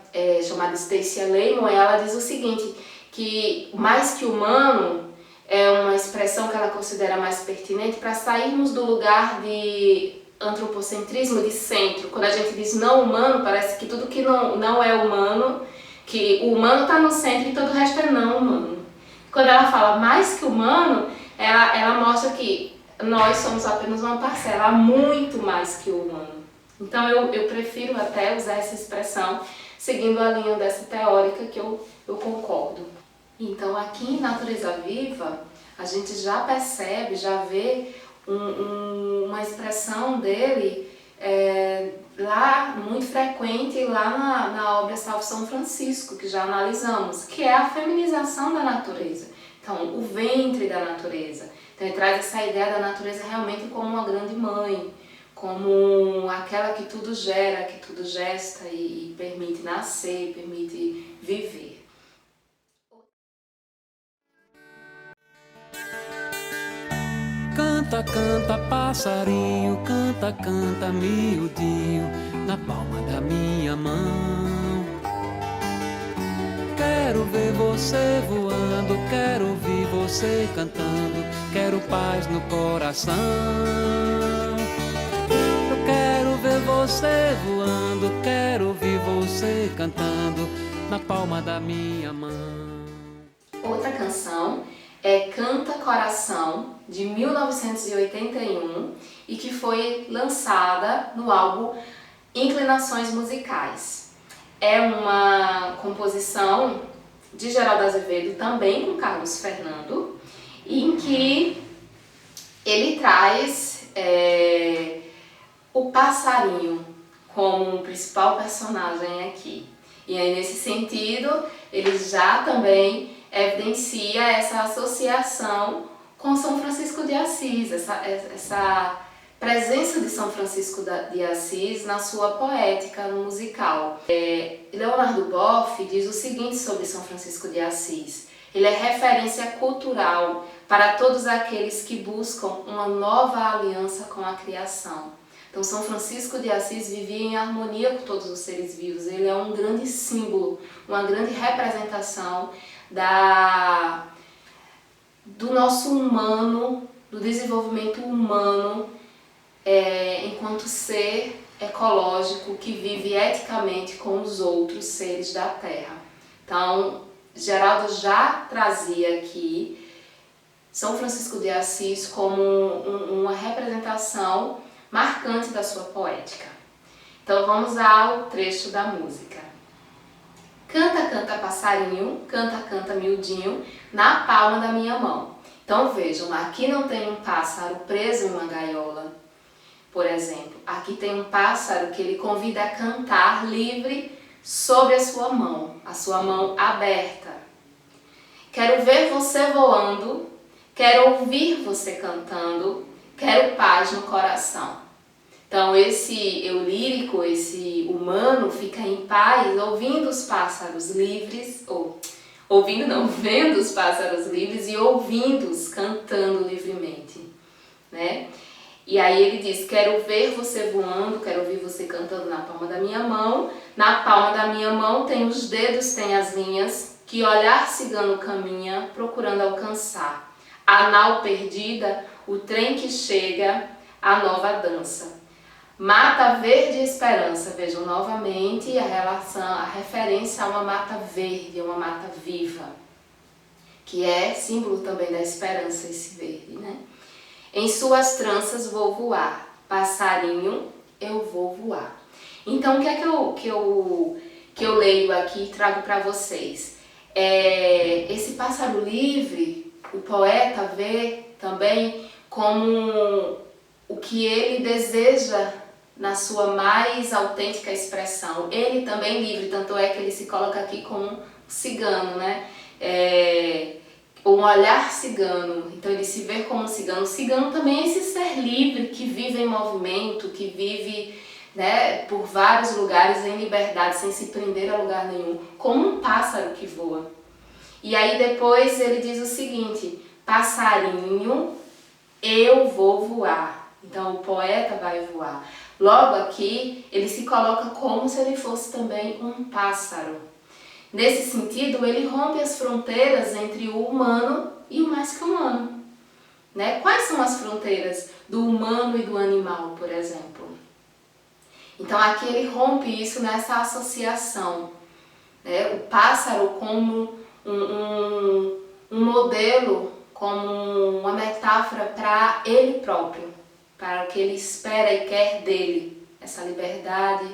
chamada Stacy Lehman. Ela diz o seguinte, que mais que humano é uma expressão que ela considera mais pertinente para sairmos do lugar de antropocentrismo, de centro. Quando a gente diz não humano, parece que tudo que não é humano, que o humano está no centro e todo o resto é não humano. Quando ela fala mais que humano, ela mostra que nós somos apenas uma parcela, muito mais que o humano. Então eu prefiro até usar essa expressão, seguindo a linha dessa teórica que eu concordo. Então aqui em Natureza Viva, a gente já percebe, já vê uma expressão dele lá muito frequente lá na obra Salve São Francisco, que já analisamos, que é a feminização da natureza. Então, o ventre da natureza. Então, ele traz essa ideia da natureza realmente como uma grande mãe, como aquela que tudo gera, que tudo gesta e permite nascer, permite viver. Canta Canta, canta, passarinho, canta, canta, miudinho, na palma da minha mão. Quero ver você voando, quero ouvir você cantando, quero paz no coração. Eu quero ver você voando, quero ouvir você cantando, na palma da minha mão. Outra canção é Canta Coração, de 1981, e que foi lançada no álbum Inclinações Musicais. É uma composição de Geraldo Azevedo, também com Carlos Fernando, em que ele traz o passarinho como um principal personagem aqui. E aí, nesse sentido, ele já também evidencia essa associação com São Francisco de Assis, essa presença de São Francisco de Assis na sua poética musical. Leonardo Boff diz o seguinte sobre São Francisco de Assis: ele é referência cultural para todos aqueles que buscam uma nova aliança com a criação. Então, São Francisco de Assis vivia em harmonia com todos os seres vivos. Ele é um grande símbolo, uma grande representação do nosso humano, do desenvolvimento humano enquanto ser ecológico que vive eticamente com os outros seres da Terra. Então, Geraldo já trazia aqui São Francisco de Assis como uma representação marcante da sua poética. Então vamos ao trecho da música. Canta, canta, passarinho, canta, canta, miudinho, na palma da minha mão. Então vejam, aqui não tem um pássaro preso em uma gaiola, por exemplo. Aqui tem um pássaro que ele convida a cantar livre sobre a sua mão aberta. Quero ver você voando, quero ouvir você cantando, quero paz no coração. Então esse eu lírico, esse humano fica em paz ouvindo os pássaros livres, vendo os pássaros livres e ouvindo-os cantando livremente, né? E aí ele diz: quero ver você voando, quero ouvir você cantando na palma da minha mão. Na palma da minha mão tem os dedos, tem as linhas, que olhar cigano caminha procurando alcançar. A nau perdida, o trem que chega, a nova dança. Mata verde e esperança, vejam novamente a relação, a referência a uma mata verde, a uma mata viva, que é símbolo também da esperança, esse verde, né? Em suas tranças vou voar, passarinho, eu vou voar. Então, o que é que eu leio aqui e trago para vocês? Esse pássaro livre, o poeta vê também como o que ele deseja na sua mais autêntica expressão. Ele também livre, tanto é que ele se coloca aqui como cigano, né? Um olhar cigano, então ele se vê como um cigano. O cigano também é esse ser livre que vive em movimento, que vive, né, por vários lugares em liberdade, sem se prender a lugar nenhum, como um pássaro que voa. E aí depois ele diz o seguinte: passarinho, eu vou voar. Então o poeta vai voar. Logo aqui ele se coloca como se ele fosse também um pássaro. Nesse sentido, ele rompe as fronteiras entre o humano e o mais que humano, né? Quais são as fronteiras do humano e do animal, por exemplo? Então aqui ele rompe isso nessa associação, né? O pássaro como um modelo, como uma metáfora para ele próprio, para o que ele espera e quer dele, essa liberdade,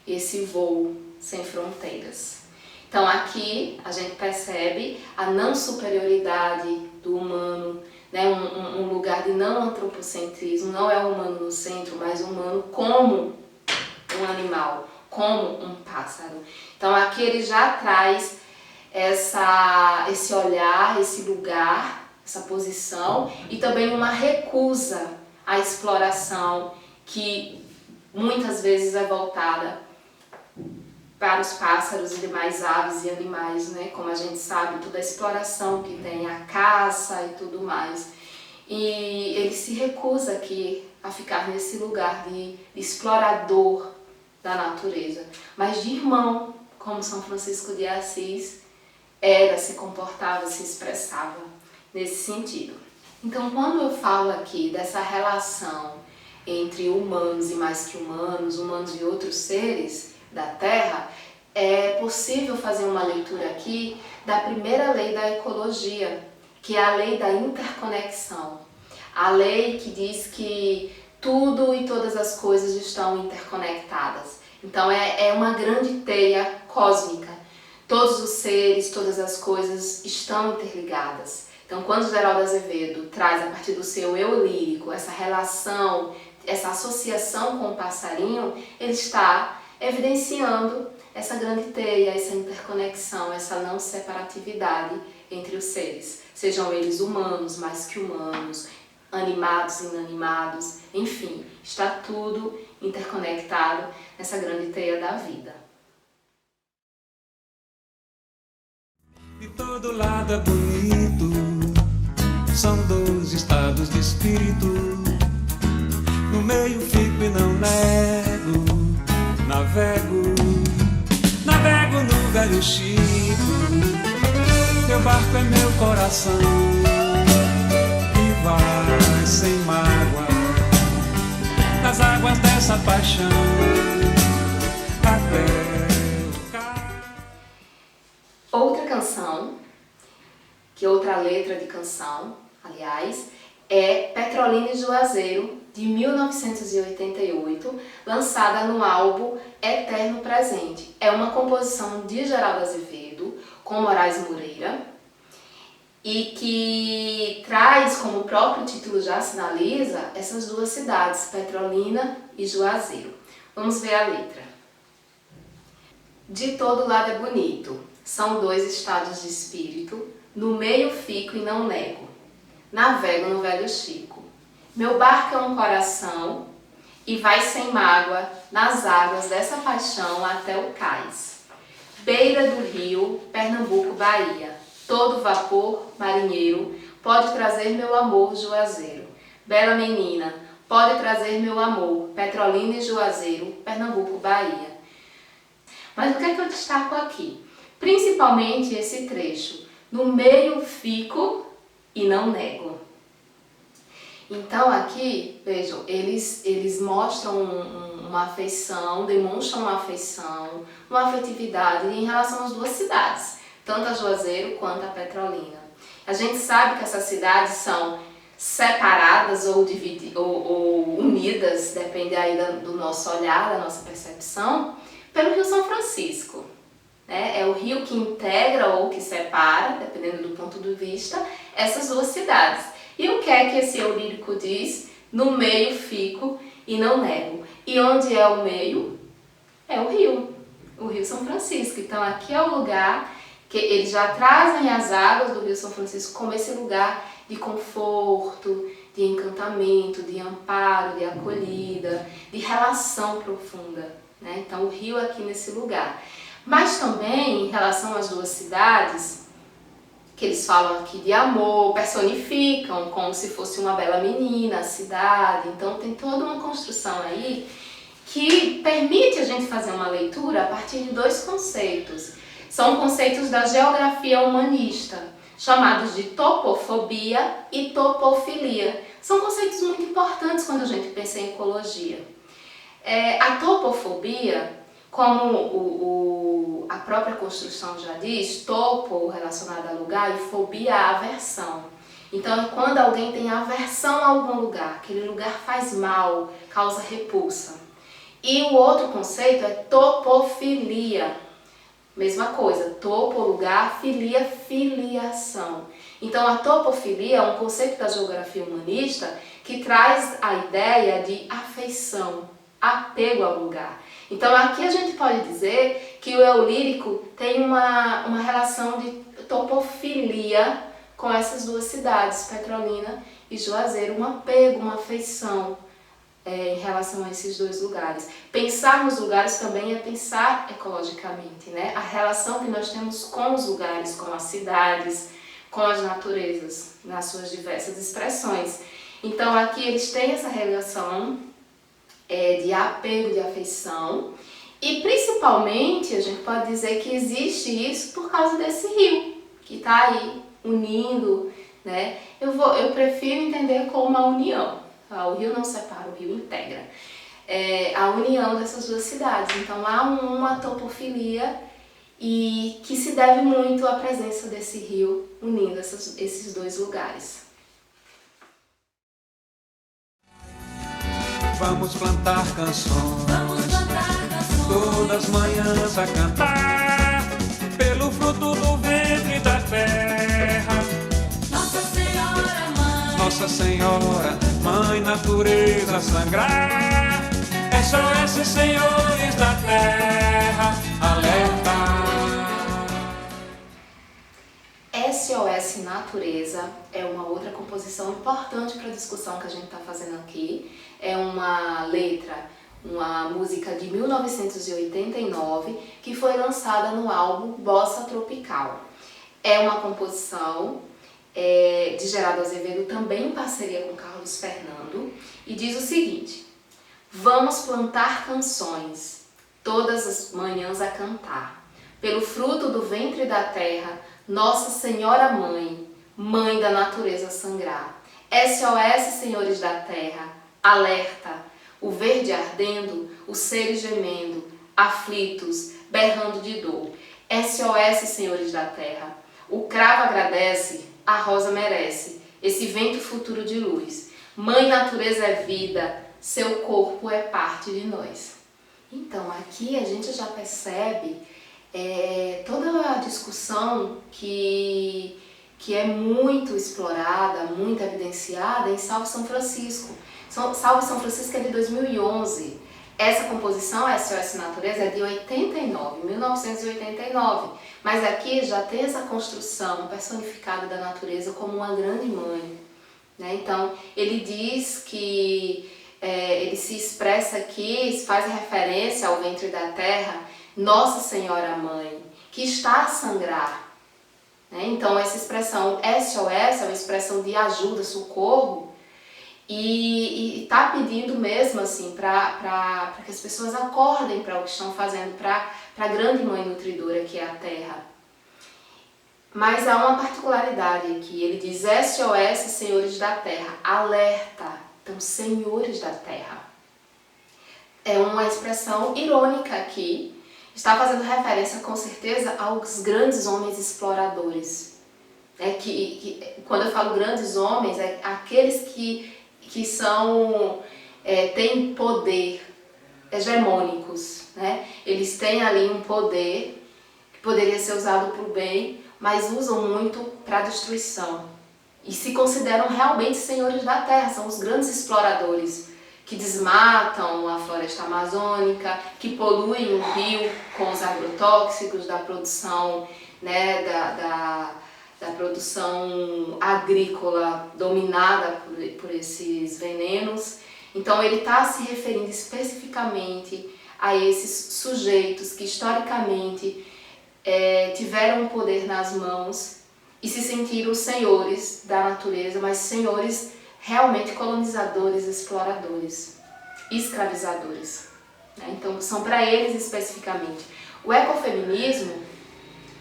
esse voo sem fronteiras. Então aqui a gente percebe a não superioridade do humano, né? Um lugar de não antropocentrismo, não é o humano no centro, mas o humano como um animal, como um pássaro. Então aqui ele já traz esse olhar, esse lugar, essa posição e também uma recusa à exploração que muitas vezes é voltada para os pássaros e demais aves e animais, né? Como a gente sabe, toda a exploração que tem, a caça e tudo mais. e ele se recusa aqui a ficar nesse lugar de explorador da natureza, mas de irmão, como São Francisco de Assis era, se comportava, se expressava nesse sentido. Então, quando eu falo aqui dessa relação entre humanos e mais que humanos, humanos e outros seres da Terra, é possível fazer uma leitura aqui da primeira lei da ecologia, que é a lei da interconexão. A lei que diz que tudo e todas as coisas estão interconectadas. Então é uma grande teia cósmica. Todos os seres, todas as coisas estão interligadas. Então quando Geraldo Azevedo traz a partir do seu eu lírico essa relação, essa associação com o passarinho, ele está evidenciando essa grande teia, essa interconexão, essa não separatividade entre os seres. Sejam eles humanos, mais que humanos, animados, inanimados, enfim, está tudo interconectado nessa grande teia da vida. De todo lado é bonito, são 12 estados de espírito. No meio fico e não nego, navego no velho Chico. Meu barco é meu coração, e vai sem mágoa nas águas dessa paixão até o cais. Outra canção, outra letra de canção, aliás, é Petrolina e Juazeiro, de 1988, lançada no álbum Eterno Presente. É uma composição de Geraldo Azevedo com Moraes Moreira e que traz, como o próprio título já sinaliza, essas duas cidades, Petrolina e Juazeiro. Vamos ver a letra. De todo lado é bonito, são 2 estados de espírito, no meio fico e não nego, navego no velho Chico. Meu barco é um coração e vai sem mágoa nas águas dessa paixão até o cais. Beira do rio, Pernambuco, Bahia, todo vapor marinheiro pode trazer meu amor, Juazeiro. Bela menina, pode trazer meu amor, Petrolina e Juazeiro, Pernambuco, Bahia. Mas o que é que eu destaco aqui? Principalmente esse trecho, no meio fico e não nego. Então aqui, vejam, eles mostram uma afeição, demonstram uma afeição, uma afetividade em relação às duas cidades, tanto a Juazeiro quanto a Petrolina. A gente sabe que essas cidades são separadas ou unidas, depende aí do nosso olhar, da nossa percepção, pelo Rio São Francisco. Né? É o rio que integra ou que separa, dependendo do ponto de vista, essas duas cidades. E o que é que esse eu lírico diz? No meio fico e não nego. E onde é o meio? É o Rio São Francisco. Então aqui é o lugar que eles já trazem as águas do Rio São Francisco como esse lugar de conforto, de encantamento, de amparo, de acolhida, de relação profunda. Né? Então o rio aqui nesse lugar. Mas também em relação às duas cidades, que eles falam aqui de amor, personificam como se fosse uma bela menina, a cidade. Então tem toda uma construção aí que permite a gente fazer uma leitura a partir de 2 conceitos. São conceitos da geografia humanista, chamados de topofobia e topofilia. São conceitos muito importantes quando a gente pensa em ecologia. A topofobia, como a própria construção já diz, topo relacionado a lugar e fobia a aversão. Então é quando alguém tem aversão a algum lugar, aquele lugar faz mal, causa repulsa. E o outro conceito é topofilia. Mesma coisa, topo, lugar, filia, filiação. Então a topofilia é um conceito da geografia humanista que traz a ideia de afeição, apego ao lugar. Então aqui a gente pode dizer que o eu lírico tem uma relação de topofilia com essas duas cidades, Petrolina e Juazeiro, um apego, uma afeição em relação a esses 2 lugares. Pensar nos lugares também é pensar ecologicamente, né? A relação que nós temos com os lugares, com as cidades, com as naturezas, nas suas diversas expressões. Então aqui eles têm essa relação de apego, de afeição, e principalmente a gente pode dizer que existe isso por causa desse rio, que está aí unindo, né? Eu prefiro entender como uma união. O rio não separa, o rio integra. A união dessas duas cidades. Então há uma topofilia e que se deve muito à presença desse rio unindo esses dois lugares. Vamos plantar canções, todas as manhãs a cantar, pelo fruto do ventre da terra. Nossa Senhora, Mãe Natureza sangrar, SOS Senhores da Terra, alerta. SOS Natureza é uma outra composição importante para a discussão que a gente está fazendo aqui. É uma letra, uma música de 1989 que foi lançada no álbum Bossa Tropical. É uma composição de Geraldo Azevedo, também em parceria com Carlos Fernando, e diz o seguinte: vamos plantar canções, todas as manhãs a cantar, pelo fruto do ventre da terra, Nossa Senhora Mãe, Mãe da Natureza sangrar. SOS Senhores da Terra, alerta, o verde ardendo, os seres gemendo, aflitos, berrando de dor. SOS Senhores da Terra, o cravo agradece, a rosa merece, esse vento futuro de luz. Mãe Natureza é vida, seu corpo é parte de nós. Então aqui a gente já percebe toda a discussão que é muito explorada, muito evidenciada em Salve São Francisco. Salve São Francisco é de 2011. Essa composição, SOS Natureza, é de 1989. Mas aqui já tem essa construção personificada da natureza como uma grande mãe, né? Então, ele diz que ele se expressa aqui, faz referência ao ventre da terra, Nossa Senhora Mãe, que está a sangrar, né? Então, essa expressão SOS é uma expressão de ajuda, socorro, e está pedindo mesmo assim para que as pessoas acordem para o que estão fazendo, para a grande mãe nutridora que é a terra. Mas há uma particularidade aqui, ele diz SOS Senhores da Terra, alerta, então Senhores da Terra. É uma expressão irônica aqui, está fazendo referência com certeza aos grandes homens exploradores. Quando eu falo grandes homens, é aqueles que têm poder hegemônicos, né? Eles têm ali um poder que poderia ser usado para o bem, mas usam muito para a destruição. E se consideram realmente senhores da terra, são os grandes exploradores que desmatam a floresta amazônica, que poluem o rio com os agrotóxicos da produção, né, da produção agrícola dominada por esses venenos. Então ele está se referindo especificamente a esses sujeitos que historicamente tiveram o poder nas mãos e se sentiram senhores da natureza, mas senhores realmente colonizadores, exploradores, escravizadores, né? Então são para eles especificamente. O ecofeminismo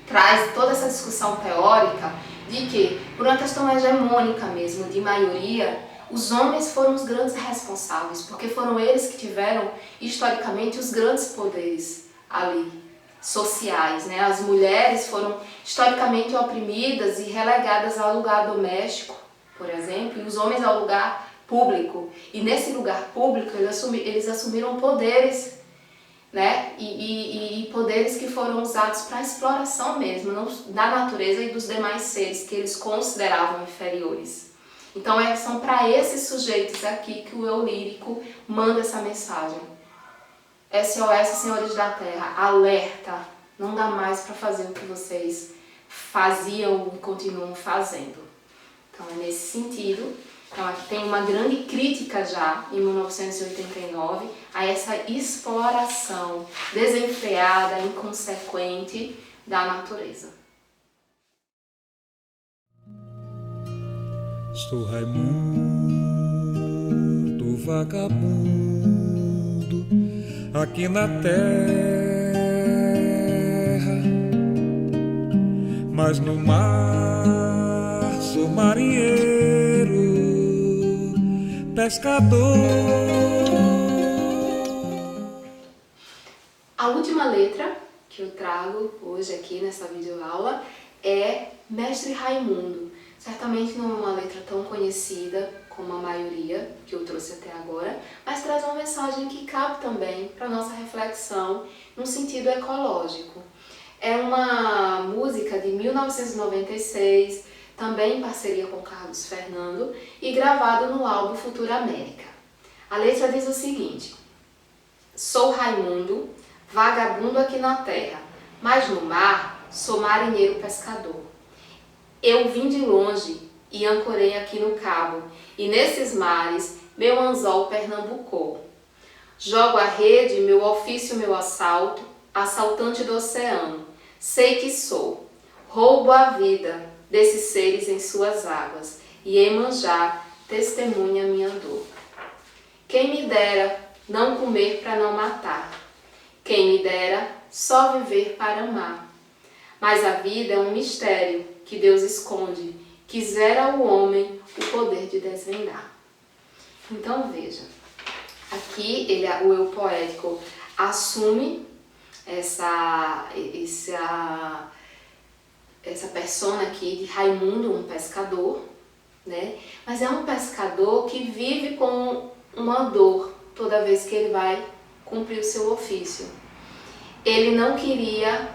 traz toda essa discussão teórica de que, por uma questão hegemônica mesmo, de maioria, os homens foram os grandes responsáveis, porque foram eles que tiveram, historicamente, os grandes poderes ali, sociais, né? As mulheres foram historicamente oprimidas e relegadas ao lugar doméstico, por exemplo, e os homens ao lugar público. E nesse lugar público eles assumiram poderes, né? E poderes que foram usados para a exploração mesmo, da natureza e dos demais seres que eles consideravam inferiores. Então são para esses sujeitos aqui que o eu lírico manda essa mensagem. SOS Senhores da Terra, alerta, não dá mais para fazer o que vocês faziam e continuam fazendo. Então é nesse sentido. Então aqui tem uma grande crítica já, em 1989, a essa exploração desenfreada, inconsequente da natureza. Sou Raimundo, vagabundo, aqui na terra, mas no mar sou marinheiro, pescador. A última letra que eu trago hoje aqui nessa videoaula é Mestre Raimundo. Certamente não é uma letra tão conhecida como a maioria que eu trouxe até agora, mas traz uma mensagem que cabe também para nossa reflexão no sentido ecológico. É uma música de 1996, também em parceria com Carlos Fernando e gravado no álbum Futura América. A letra diz o seguinte: sou Raimundo, vagabundo aqui na terra, mas no mar sou marinheiro pescador. Eu vim de longe e ancorei aqui no cabo, e nesses mares meu anzol pernambucou. Jogo a rede, meu ofício, meu assalto, assaltante do oceano. Sei que sou, roubo a vida desses seres em suas águas, e Iemanjá testemunha minha dor. Quem me dera não comer para não matar, quem me dera só viver para amar. Mas a vida é um mistério que Deus esconde, quisera o homem o poder de desvendar. Então veja, aqui o eu poético assume essa persona aqui de Raimundo, um pescador, né? Mas é um pescador que vive com uma dor toda vez que ele vai cumprir o seu ofício. Ele não queria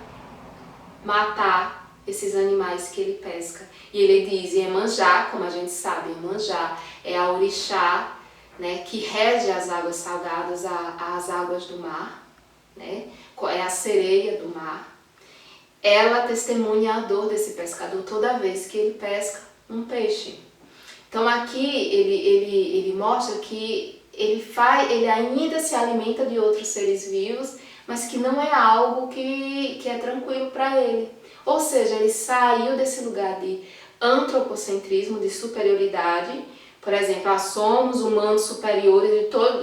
matar esses animais que ele pesca. E ele diz, Iemanjá, como a gente sabe, Iemanjá é a orixá, né, que rege as águas salgadas, as águas do mar, né, é a sereia do mar. Ela testemunha a dor desse pescador toda vez que ele pesca um peixe. Então aqui ele mostra que ele ainda se alimenta de outros seres vivos, mas que não é algo que é tranquilo para ele. Ou seja, ele saiu desse lugar de antropocentrismo, de superioridade. Por exemplo, somos humanos superiores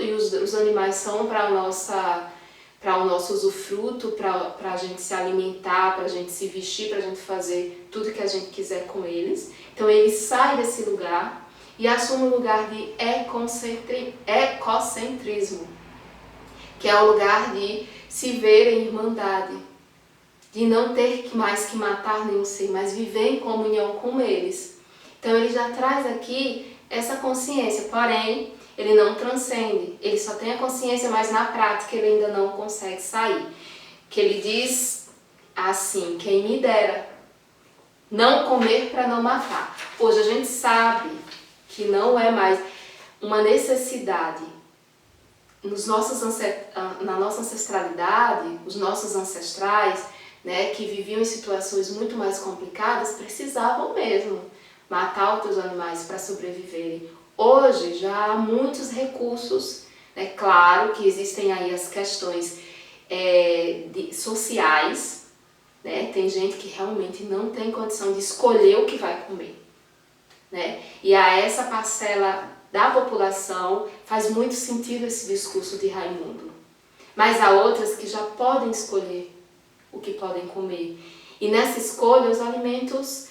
e os animais são para o nosso usufruto, para a gente se alimentar, para a gente se vestir, para a gente fazer tudo que a gente quiser com eles. Então ele sai desse lugar e assume um lugar de ecocentrismo, que é o lugar de se ver em irmandade, de não ter mais que matar nenhum ser, mas viver em comunhão com eles. Então ele já traz aqui essa consciência, porém ele não transcende, ele só tem a consciência, mas na prática ele ainda não consegue sair. Que ele diz assim, quem me dera não comer para não matar. Hoje a gente sabe que não é mais uma necessidade. Na nossa ancestralidade, os nossos ancestrais, né, que viviam em situações muito mais complicadas, precisavam mesmo matar outros animais para sobreviverem. Hoje já há muitos recursos, né, claro que existem aí as questões sociais, né, tem gente que realmente não tem condição de escolher o que vai comer, né, e a essa parcela da população faz muito sentido esse discurso de Raimundo. Mas há outras que já podem escolher o que podem comer. E nessa escolha, os alimentos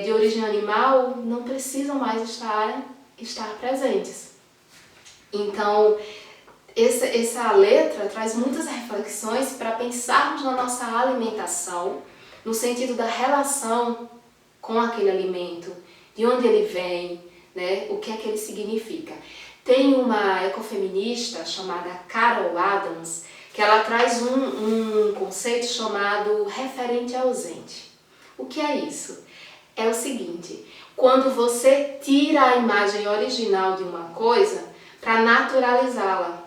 de origem animal não precisam mais estar presentes. Então, essa letra traz muitas reflexões para pensarmos na nossa alimentação, no sentido da relação com aquele alimento, de onde ele vem, né, o que é que ele significa. Tem uma ecofeminista chamada Carol Adams, que ela traz um conceito chamado referente ausente. O que é isso? É o seguinte, quando você tira a imagem original de uma coisa para naturalizá-la.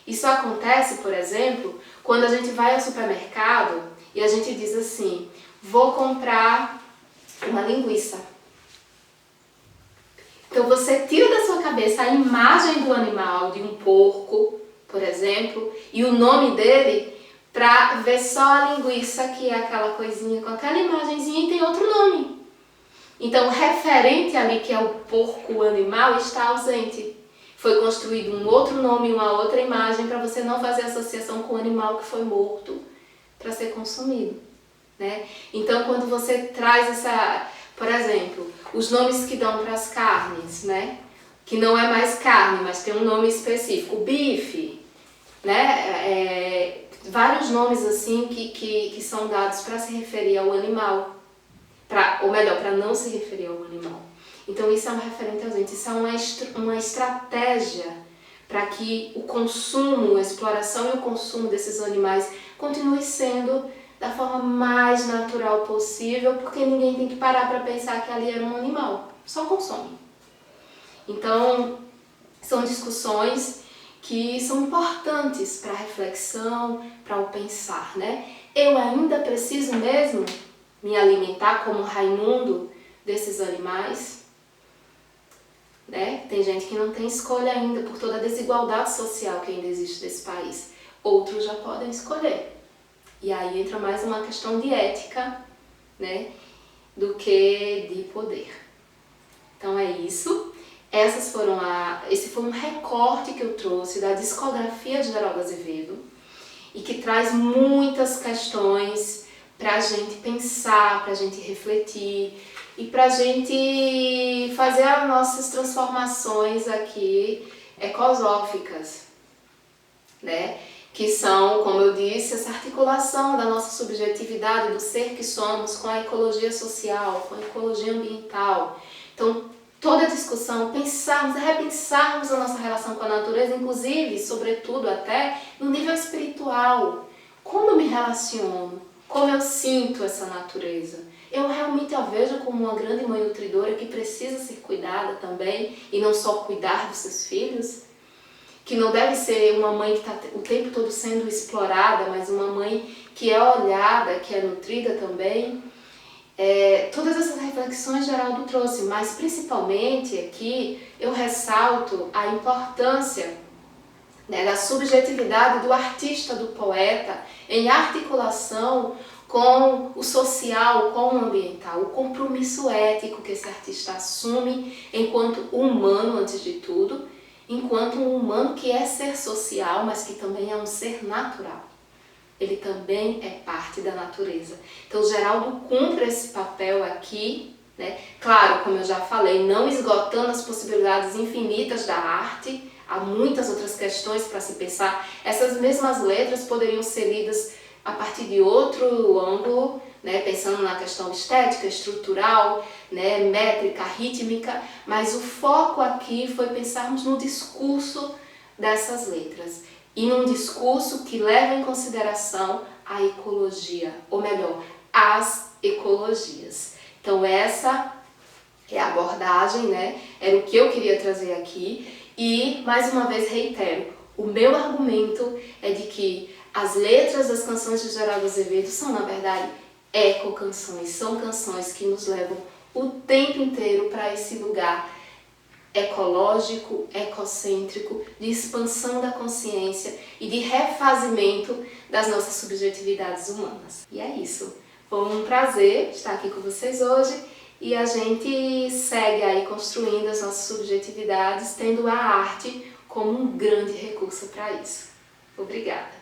Isso acontece, por exemplo, quando a gente vai ao supermercado e a gente diz assim, vou comprar uma linguiça. Então você tira da sua cabeça a imagem do animal, de um porco, por exemplo, e o nome dele, para ver só a linguiça, que é aquela coisinha com aquela imagenzinha e tem outro nome. Então, o referente ali, que é o porco, o animal, está ausente. Foi construído um outro nome, uma outra imagem, para você não fazer associação com o animal que foi morto para ser consumido, né? Então, quando você traz essa, por exemplo, os nomes que dão para as carnes, né? Que não é mais carne, mas tem um nome específico, bife, né? Vários nomes assim que são dados para se referir ao animal, ou melhor, para não se referir ao animal. Então isso é um referente ausente, isso é uma estratégia para que o consumo, a exploração e o consumo desses animais continue sendo da forma mais natural possível, porque ninguém tem que parar para pensar que ali era um animal, só consome. Então, são discussões que são importantes para a reflexão, para o pensar, né? Eu ainda preciso mesmo me alimentar como Raimundo desses animais? Né? Tem gente que não tem escolha ainda por toda a desigualdade social que ainda existe nesse país. Outros já podem escolher. E aí entra mais uma questão de ética, né? Do que de poder. Então é isso. Esse foi um recorte que eu trouxe da discografia de Geraldo Azevedo e que traz muitas questões para a gente pensar, para a gente refletir e para a gente fazer as nossas transformações aqui ecosóficas, né? Que são, como eu disse, essa articulação da nossa subjetividade, do ser que somos com a ecologia social, com a ecologia ambiental. Então, toda a discussão, repensarmos a nossa relação com a natureza, inclusive, sobretudo até no nível espiritual. Como eu me relaciono? Como eu sinto essa natureza? Eu realmente a vejo como uma grande mãe nutridora que precisa ser cuidada também e não só cuidar dos seus filhos? Que não deve ser uma mãe que está o tempo todo sendo explorada, mas uma mãe que é olhada, que é nutrida também? Todas essas reflexões Geraldo trouxe, mas principalmente aqui eu ressalto a importância, né, da subjetividade do artista, do poeta, em articulação com o social, com o ambiental, o compromisso ético que esse artista assume enquanto humano, antes de tudo, enquanto um humano que é ser social, mas que também é um ser natural. Ele também é parte da natureza. Então, Geraldo cumpre esse papel aqui, né? Claro, como eu já falei, não esgotando as possibilidades infinitas da arte, há muitas outras questões para se pensar. Essas mesmas letras poderiam ser lidas a partir de outro ângulo, né? Pensando na questão estética, estrutural, né? Métrica, rítmica, mas o foco aqui foi pensarmos no discurso dessas letras. E num discurso que leva em consideração a ecologia, ou melhor, as ecologias. Então essa é a abordagem, né? Era o que eu queria trazer aqui. E, mais uma vez, reitero, o meu argumento é de que as letras das canções de Geraldo Azevedo são, na verdade, ecocanções. São canções que nos levam o tempo inteiro para esse lugar ecológico, ecocêntrico, de expansão da consciência e de refazimento das nossas subjetividades humanas. E é isso. Foi um prazer estar aqui com vocês hoje e a gente segue aí construindo as nossas subjetividades, tendo a arte como um grande recurso para isso. Obrigada!